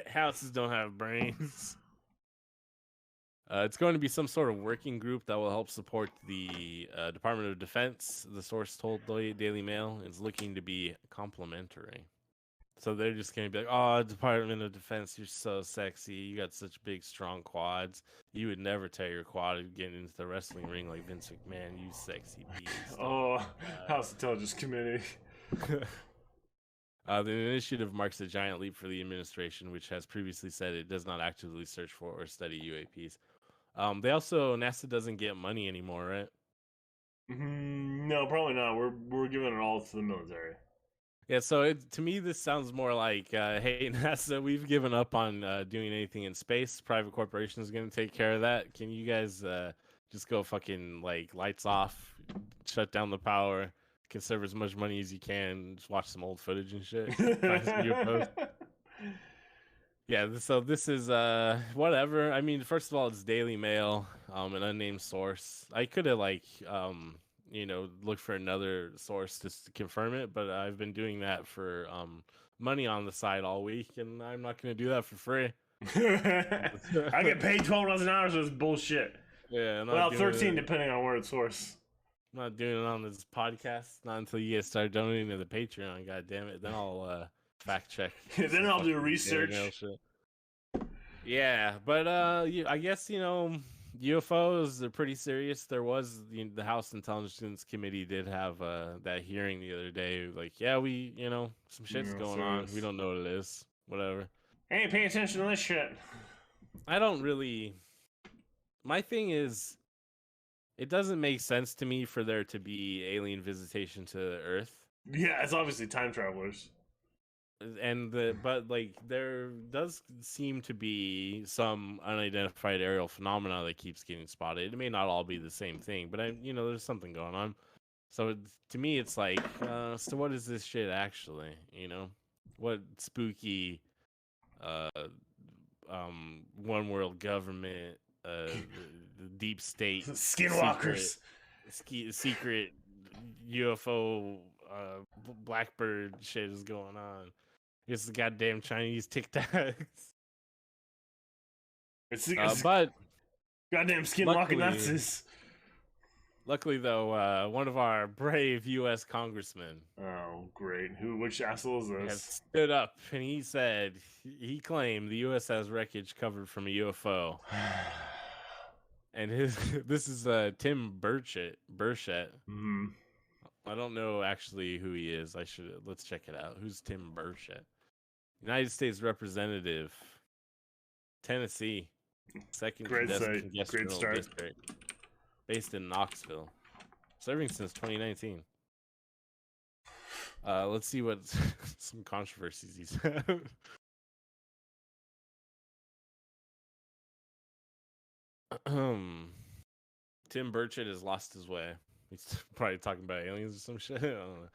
Speaker 2: Houses don't have brains. It's going to be some sort of working group that will help support the Department of Defense. The source told the Daily Mail it's looking to be complementary. So they're just going to be like, oh, Department of Defense, you're so sexy. You got such big, strong quads. You would never tear your quad and get into the wrestling ring like Vince McMahon, you sexy beast.
Speaker 1: Oh, House Intelligence Committee.
Speaker 2: The initiative marks a giant leap for the administration, which has previously said it does not actively search for or study UAPs. NASA doesn't get money anymore, right?
Speaker 1: No, probably not. We're giving it all to the military.
Speaker 2: Yeah, so to me, this sounds more like, hey, NASA, we've given up on doing anything in space. Private corporations going to take care of that. Can you guys just go fucking, like, lights off, shut down the power, conserve as much money as you can, just watch some old footage and shit? Yeah, so this is whatever. I mean, first of all, it's Daily Mail, an unnamed source. I could have, like, look for another source just to confirm it, but I've been doing that for money on the side all week, and I'm not going to do that for free.
Speaker 1: I get paid $12 an hour, so it's bullshit.
Speaker 2: Yeah,
Speaker 1: well, 13 depending on where it's sourced.
Speaker 2: I'm not doing it on this podcast, not until you guys start donating to the Patreon. God damn it, then I'll fact check.
Speaker 1: Then I'll do research.
Speaker 2: Yeah, but I guess UFOs are pretty serious. There was the House Intelligence Committee did have that hearing the other day. Like, yeah, we some shit's going on. We don't know what it is. Whatever.
Speaker 1: Hey, pay attention to this shit.
Speaker 2: I don't really. My thing is, it doesn't make sense to me for there to be alien visitation to Earth.
Speaker 1: Yeah, it's obviously time travelers.
Speaker 2: But like there does seem to be some unidentified aerial phenomena that keeps getting spotted. It may not all be the same thing, but there's something going on. So to me, it's like, so what is this shit actually? What spooky, one world government, the deep state,
Speaker 1: skinwalkers,
Speaker 2: secret UFO, Blackbird shit is going on? It's the goddamn Chinese Tic Tacs. But
Speaker 1: goddamn skinwalking Nazis.
Speaker 2: Luckily, though, one of our brave U.S. congressmen.
Speaker 1: Oh, great! Which asshole is this?
Speaker 2: Has stood up and he claimed the U.S. has wreckage covered from a UFO. And this is Tim Burchett.
Speaker 1: Mm-hmm.
Speaker 2: I don't know actually who he is. Let's check it out. Who's Tim Burchett? United States Representative, Tennessee, second congressional district, based in Knoxville, serving since 2019. Let's see what some controversies he's had. Tim Burchett has lost his way. He's probably talking about aliens or some shit. I don't know.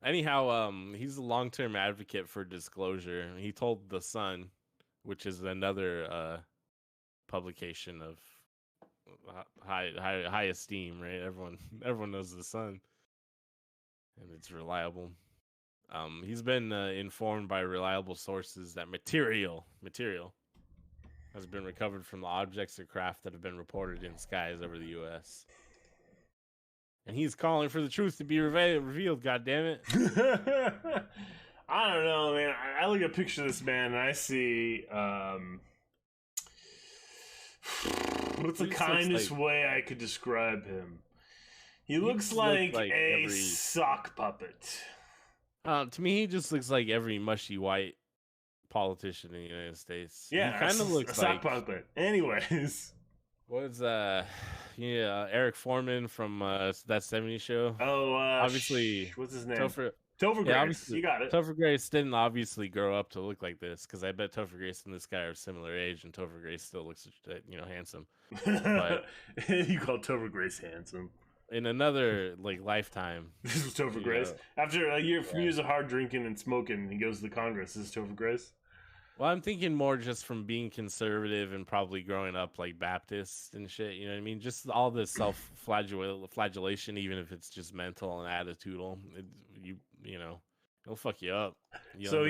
Speaker 2: Anyhow, he's a long-term advocate for disclosure. He told The Sun, which is another publication of high esteem, right? Everyone knows The Sun, and it's reliable. He's been informed by reliable sources that material has been recovered from the objects or craft that have been reported in skies over the U.S. And he's calling for the truth to be revealed. God damn it!
Speaker 1: I don't know, man. I look at a picture of this man and I see what's the kindest way I could describe him? He looks like a sock puppet.
Speaker 2: To me, he just looks like every mushy white politician in the United States.
Speaker 1: Yeah,
Speaker 2: he kind of looks
Speaker 1: a sock puppet. Anyways,
Speaker 2: what's Eric Foreman from that '70s show?
Speaker 1: Oh,
Speaker 2: obviously,
Speaker 1: what's his name?
Speaker 2: Topher
Speaker 1: Grace. You got it.
Speaker 2: Topher Grace didn't obviously grow up to look like this, because I bet Topher Grace and this guy are similar age, and Topher Grace still looks, handsome. But
Speaker 1: you call Topher Grace handsome?
Speaker 2: In another lifetime,
Speaker 1: this is Topher Grace. After a year from years of hard drinking and smoking, he goes to the Congress. This is Topher Grace.
Speaker 2: Well, I'm thinking more just from being conservative and probably growing up like Baptist and shit. You know what I mean? Just all this self-flagellation, even if it's just mental and attitudinal, it'll fuck you up.
Speaker 1: So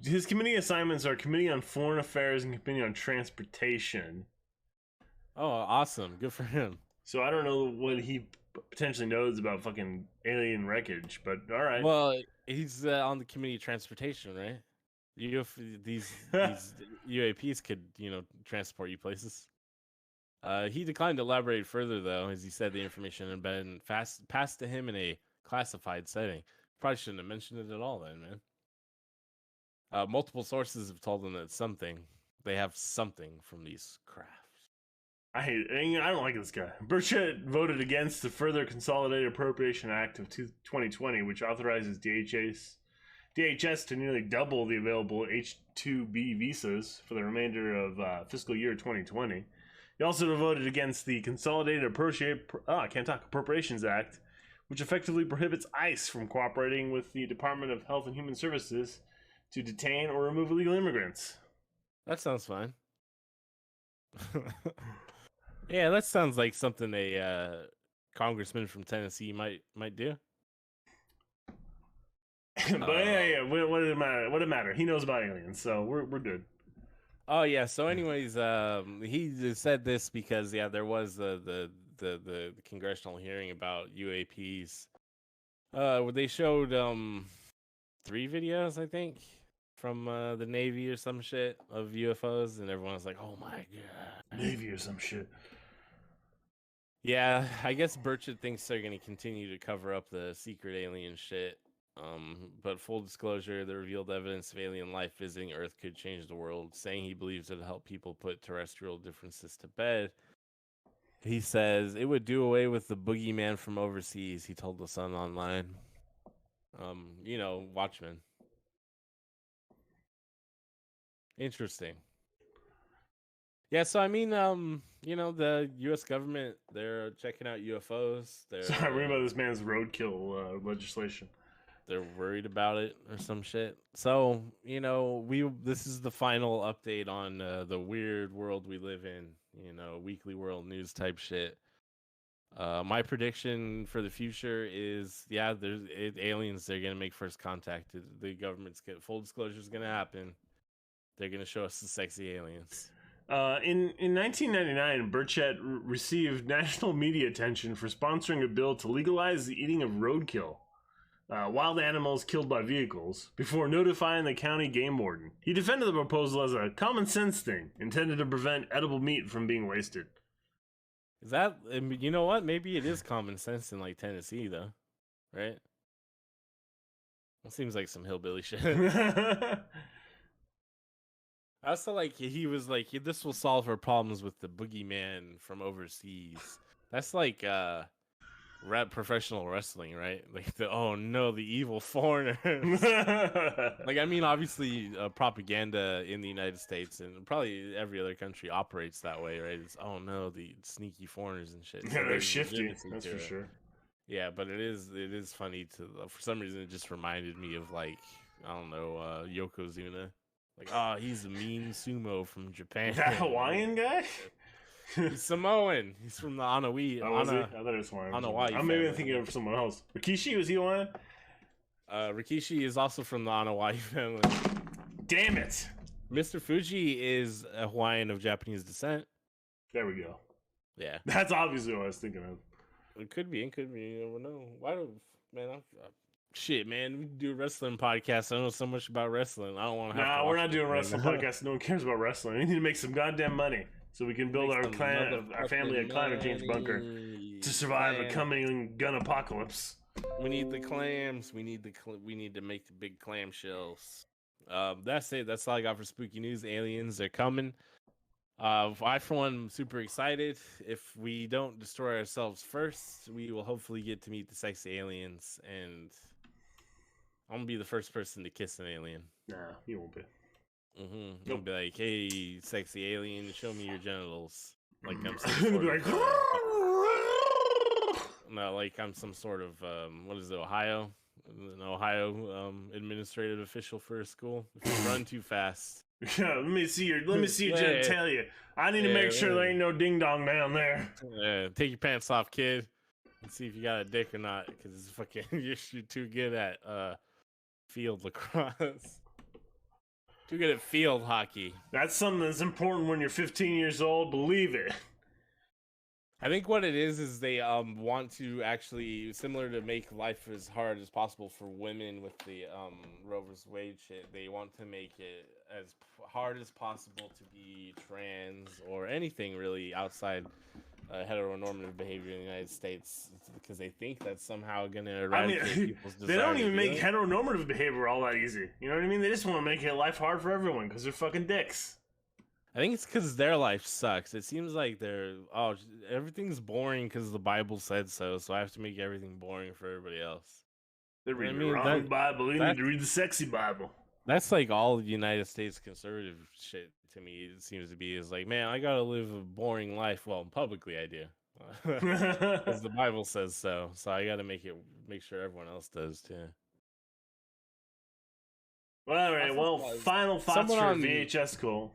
Speaker 1: his committee assignments are Committee on Foreign Affairs and Committee on Transportation.
Speaker 2: Oh, awesome! Good for him.
Speaker 1: So I don't know what he potentially knows about fucking alien wreckage, but all right.
Speaker 2: Well, he's on the Committee of Transportation, right? These UAPs could, transport you places. He declined to elaborate further, though, as he said the information had been passed to him in a classified setting. Probably shouldn't have mentioned it at all, then, man. Multiple sources have told him that they have something from these crafts.
Speaker 1: I don't like this guy. Burchett voted against the Further Consolidated Appropriation Act of 2020, which authorizes DHS to nearly double the available H-2B visas for the remainder of fiscal year 2020. He also voted against the Consolidated Appropriations Act, which effectively prohibits ICE from cooperating with the Department of Health and Human Services to detain or remove illegal immigrants.
Speaker 2: That sounds fine. Yeah, that sounds like something a congressman from Tennessee might do.
Speaker 1: But yeah, what did it matter? What did it matter? He knows about aliens, so we're good.
Speaker 2: Oh yeah. So, anyways, he said this because there was the congressional hearing about UAPs. Where they showed 3 videos, I think, from the Navy or some shit of UFOs, and everyone was like, "Oh my god,
Speaker 1: Navy or some shit."
Speaker 2: Yeah, I guess Burchett thinks they're going to continue to cover up the secret alien shit. But full disclosure, the revealed evidence of alien life visiting Earth could change the world, saying he believes it'll help people put terrestrial differences to bed. He says it would do away with the boogeyman from overseas, he told The Sun online. Watchmen. Interesting. Yeah, so I mean, the U.S. government, they're checking out UFOs.
Speaker 1: Sorry, we're about this man's roadkill legislation.
Speaker 2: They're worried about it or some shit. So, this is the final update on the weird world we live in, weekly world news type shit. My prediction for the future is, aliens, they're going to make first contact. The government's full disclosure is going to happen. They're going to show us the sexy aliens.
Speaker 1: In 1999, Burchett received national media attention for sponsoring a bill to legalize the eating of roadkill, wild animals killed by vehicles, before notifying the county game warden. He defended the proposal as a common sense thing, intended to prevent edible meat from being wasted.
Speaker 2: Is that, you know what? Maybe it is common sense in Tennessee, though, right? It seems like some hillbilly shit. I also he was like, this will solve our problems with the boogeyman from overseas. That's professional wrestling, right? Like oh no, the evil foreigners. Like I mean, obviously, propaganda in the United States and probably every other country operates that way, right? It's oh no, the sneaky foreigners and shit.
Speaker 1: Yeah,
Speaker 2: So
Speaker 1: they're
Speaker 2: there's
Speaker 1: shifty.
Speaker 2: legitimacy
Speaker 1: That's
Speaker 2: to
Speaker 1: for
Speaker 2: it.
Speaker 1: sure.
Speaker 2: Yeah, but it is funny to for some reason it just reminded me of like I don't know Yokozuna. Like oh he's a mean sumo from Japan.
Speaker 1: That Hawaiian guy?
Speaker 2: He's Samoan. He's from the Anawi.
Speaker 1: Oh, was he? I thought it was Hawaiian.
Speaker 2: Anawai
Speaker 1: I'm maybe
Speaker 2: family.
Speaker 1: thinking of someone else. Rikishi, was he Hawaiian?
Speaker 2: Rikishi is also from the Anawai family.
Speaker 1: Damn it!
Speaker 2: Mr. Fuji is a Hawaiian of Japanese descent.
Speaker 1: There we go.
Speaker 2: Yeah.
Speaker 1: That's obviously what I was thinking of.
Speaker 2: It could be. It could be. You never know. Why do man? Shit, man. We do a wrestling podcast. I know so much about wrestling. I don't want to have.
Speaker 1: Nah,
Speaker 2: to
Speaker 1: we're not doing a wrestling podcast. No one cares about wrestling. We need to make some goddamn money so we can build our family a climate change bunker to survive a coming gun apocalypse.
Speaker 2: We need the clams. We need to make the big clamshells. That's it. That's all I got for spooky news. Aliens are coming. I for one am super excited. If we don't destroy ourselves first, we will hopefully get to meet the sexy aliens, and I'm gonna be the first person to kiss an alien.
Speaker 1: Nah, you won't be.
Speaker 2: Nope.
Speaker 1: Nope.
Speaker 2: I'll be like, hey, sexy alien, show me your genitals. Like I'm some sort of what is it, Ohio? An Ohio administrative official for a school. If you run too fast.
Speaker 1: Yeah, let me see your genitalia. I need to make sure there ain't no ding dong down there.
Speaker 2: Take your pants off, kid, and see if you got a dick or not. Because it's fucking you're too good at field lacrosse. Too good at field hockey.
Speaker 1: That's something that's important when you're 15 years old. Believe it.
Speaker 2: I think what it is they want to actually, similar to make life as hard as possible for women with the Roe vs. Wade shit, they want to make it as hard as possible to be trans or anything really outside heteronormative behavior in the United States, because they think that's somehow going to eradicate people's desire.
Speaker 1: They don't even make heteronormative behavior all that easy. You know what I mean? They just want to make it life hard for everyone because they're fucking dicks.
Speaker 2: I think it's because their life sucks. It seems like everything's boring because the Bible said so, so I have to make everything boring for everybody else.
Speaker 1: They're reading the wrong Bible. You need to read the sexy Bible.
Speaker 2: That's like all United States conservative shit to me. It seems to be is like, man, I gotta live a boring life. Well, publicly I do, because the Bible says so. So I gotta make sure everyone else does too.
Speaker 1: Well, all right. Well, final thoughts for VHS Cool.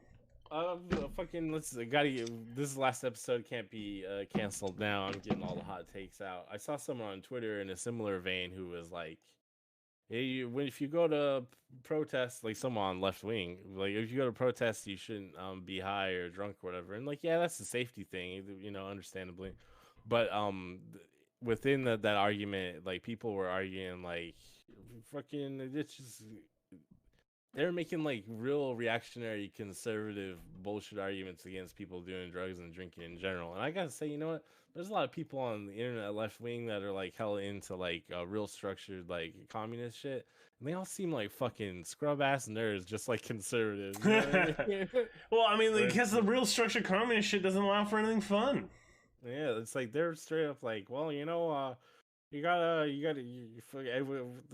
Speaker 2: This last episode can't be canceled now. I'm getting all the hot takes out. I saw someone on Twitter in a similar vein who was like, hey, if you go to protest, like someone on left wing, like if you go to protest, you shouldn't be high or drunk or whatever. And like, yeah, that's a safety thing, understandably. But within that argument, like people were arguing like, fucking, it's just. They're making like real reactionary conservative bullshit arguments against people doing drugs and drinking in general. And I gotta say, you know what? There's a lot of people on the internet left wing that are like hella into like real structured like communist shit. And they all seem like fucking scrub ass nerds, just like conservatives. You know what I mean?
Speaker 1: Well, I mean, because the real structured communist shit doesn't allow for anything fun.
Speaker 2: Yeah, it's like they're straight up like, well,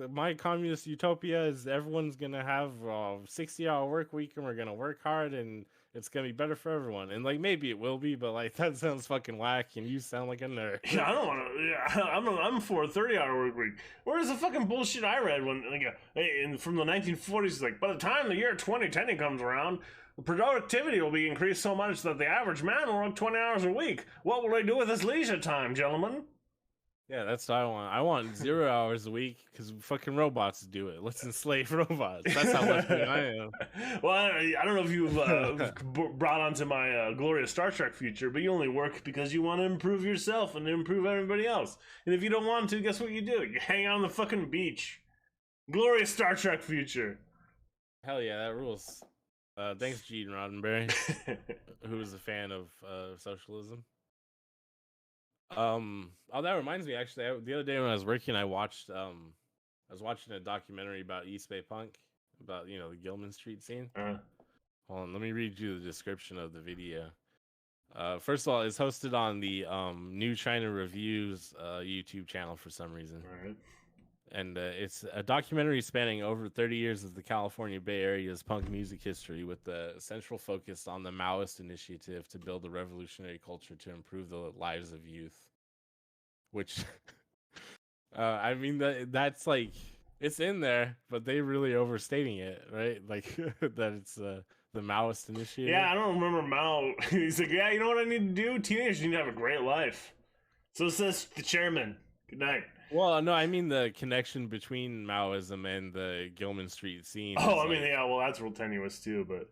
Speaker 2: my communist utopia is everyone's gonna have a 60-hour work week and we're gonna work hard and it's gonna be better for everyone. And like maybe it will be, but like that sounds fucking whack and you sound like a nerd.
Speaker 1: Yeah, I don't want to. Yeah, I'm for a 30-hour work week. Where's the fucking bullshit I read when from the 1940s? Like by the time the year 2010 comes around, productivity will be increased so much that the average man will work 20 hours a week. What will they do with his leisure time, gentlemen?
Speaker 2: Yeah, that's what I want. I want 0 hours a week because fucking robots do it. Let's enslave robots. That's how left wing I am.
Speaker 1: Well, I don't know if you've brought onto my glorious Star Trek future, but you only work because you want to improve yourself and improve everybody else. And if you don't want to, guess what you do? You hang out on the fucking beach. Glorious Star Trek future.
Speaker 2: Hell yeah, that rules. Thanks, Gene Roddenberry, who is a fan of socialism. That reminds me, actually, the other day when I was working, I was watching a documentary about East Bay Punk, about, the Gilman Street scene. Hold on, let me read you the description of the video. First of all, it's hosted on the New China Reviews YouTube channel for some reason.
Speaker 1: All right.
Speaker 2: And it's a documentary spanning over 30 years of the California Bay Area's punk music history, with the central focus on the Maoist initiative to build a revolutionary culture to improve the lives of youth. Which, I mean, that's like, it's in there, but they really overstating it, right? Like, that it's the Maoist initiative.
Speaker 1: Yeah, I don't remember Mao. He's like, yeah, you know what I need to do? Teenagers need to have a great life. So says the chairman. Good night.
Speaker 2: Well, no, I mean the connection between Maoism and the Gilman Street scene.
Speaker 1: Oh, I mean, yeah, well, that's real tenuous too, but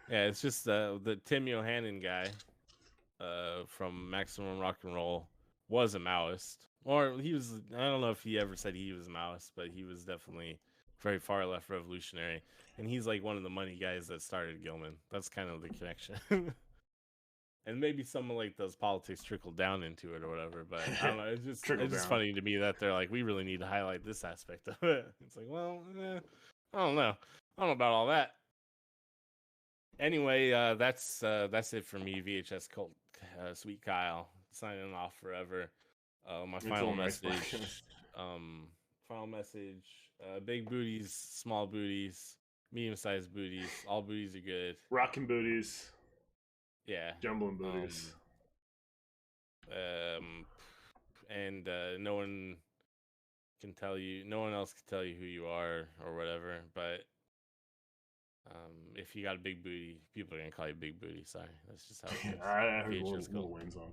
Speaker 2: yeah, it's just the Tim Yohannan guy from Maximum Rock and Roll was a Maoist, or he was. I don't know if he ever said he was a Maoist, but he was definitely very far left revolutionary, and he's like one of the money guys that started Gilman. That's kind of the connection. And maybe some of like those politics trickled down into it or whatever, but I don't know. It's just funny to me that they're like, we really need to highlight this aspect of it. It's like, well, I don't know. I don't know about all that. Anyway, that's it for me. VHS Cult, Sweet Kyle, signing off forever. My final message. Final message. Big booties, small booties, medium-sized booties. All booties are good.
Speaker 1: Rockin' booties.
Speaker 2: Yeah.
Speaker 1: Jumbling booties.
Speaker 2: And no one else can tell you who you are or whatever, but if you got a big booty, people are gonna call you big booty. Sorry, that's just how it goes.
Speaker 1: I heard a little Wayne song.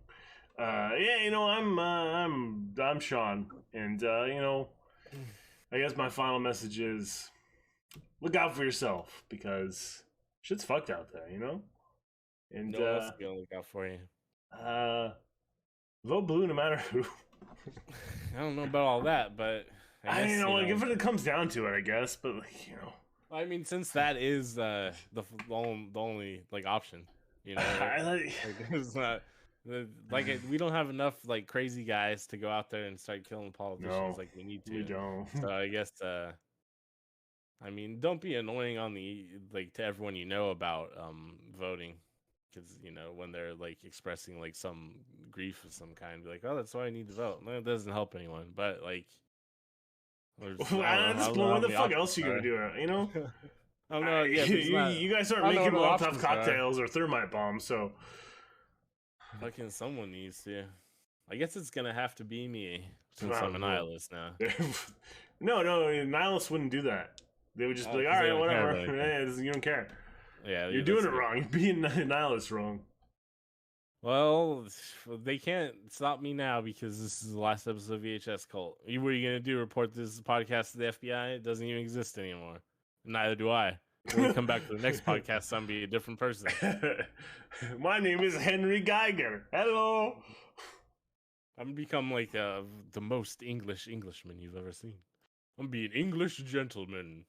Speaker 1: Yeah, you know, I'm Sean, and you know, I guess my final message is look out for yourself, because shit's fucked out there, you know. And
Speaker 2: no one else is gonna look out for you.
Speaker 1: Vote blue no matter who.
Speaker 2: I don't know about all that, but
Speaker 1: I guess, you know, like if it comes down to it, I guess. But like, you know,
Speaker 2: I mean, since that is the only like option, you know, it's not like we don't have enough like crazy guys to go out there and start killing politicians like we need to.
Speaker 1: We don't.
Speaker 2: So I guess I mean, don't be annoying on the to everyone you know about voting. Because, you know, when they're like expressing like some grief of some kind, be like, oh, that's why I need to vote. No, it doesn't help anyone. But like,
Speaker 1: what the fuck else are you gonna do? You know,
Speaker 2: I don't know. Yeah,
Speaker 1: you guys aren't making Molotov cocktails or thermite bombs, so
Speaker 2: fucking someone needs to. I guess it's gonna have to be me since I'm a nihilist now.
Speaker 1: No, nihilists wouldn't do that. They would just be like, all right, whatever. You don't care.
Speaker 2: Yeah,
Speaker 1: you're doing it wrong. You're being nihilist wrong.
Speaker 2: Well, they can't stop me now because this is the last episode of VHS Cult. What are you gonna do? Report this podcast to the FBI? It doesn't even exist anymore. Neither do I. When we come back to the next podcast, I'm be a different person.
Speaker 1: My name is Henry Geiger. Hello.
Speaker 2: I'm gonna become like the most Englishman you've ever seen. I'm be an English gentleman.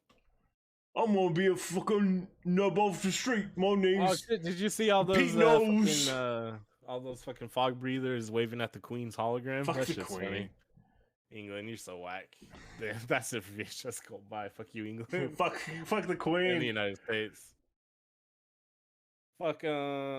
Speaker 1: I'm gonna be a fucking nub off the street. My name's.
Speaker 2: Oh shit! Did you see all those fucking fog breathers waving at the Queen's hologram?
Speaker 1: Fuck
Speaker 2: that
Speaker 1: the
Speaker 2: shit's
Speaker 1: Queen.
Speaker 2: Funny. England, you're so whack. That's it for VHS Cult. Bye. Fuck you, England.
Speaker 1: fuck the Queen.
Speaker 2: In the United States. Fuck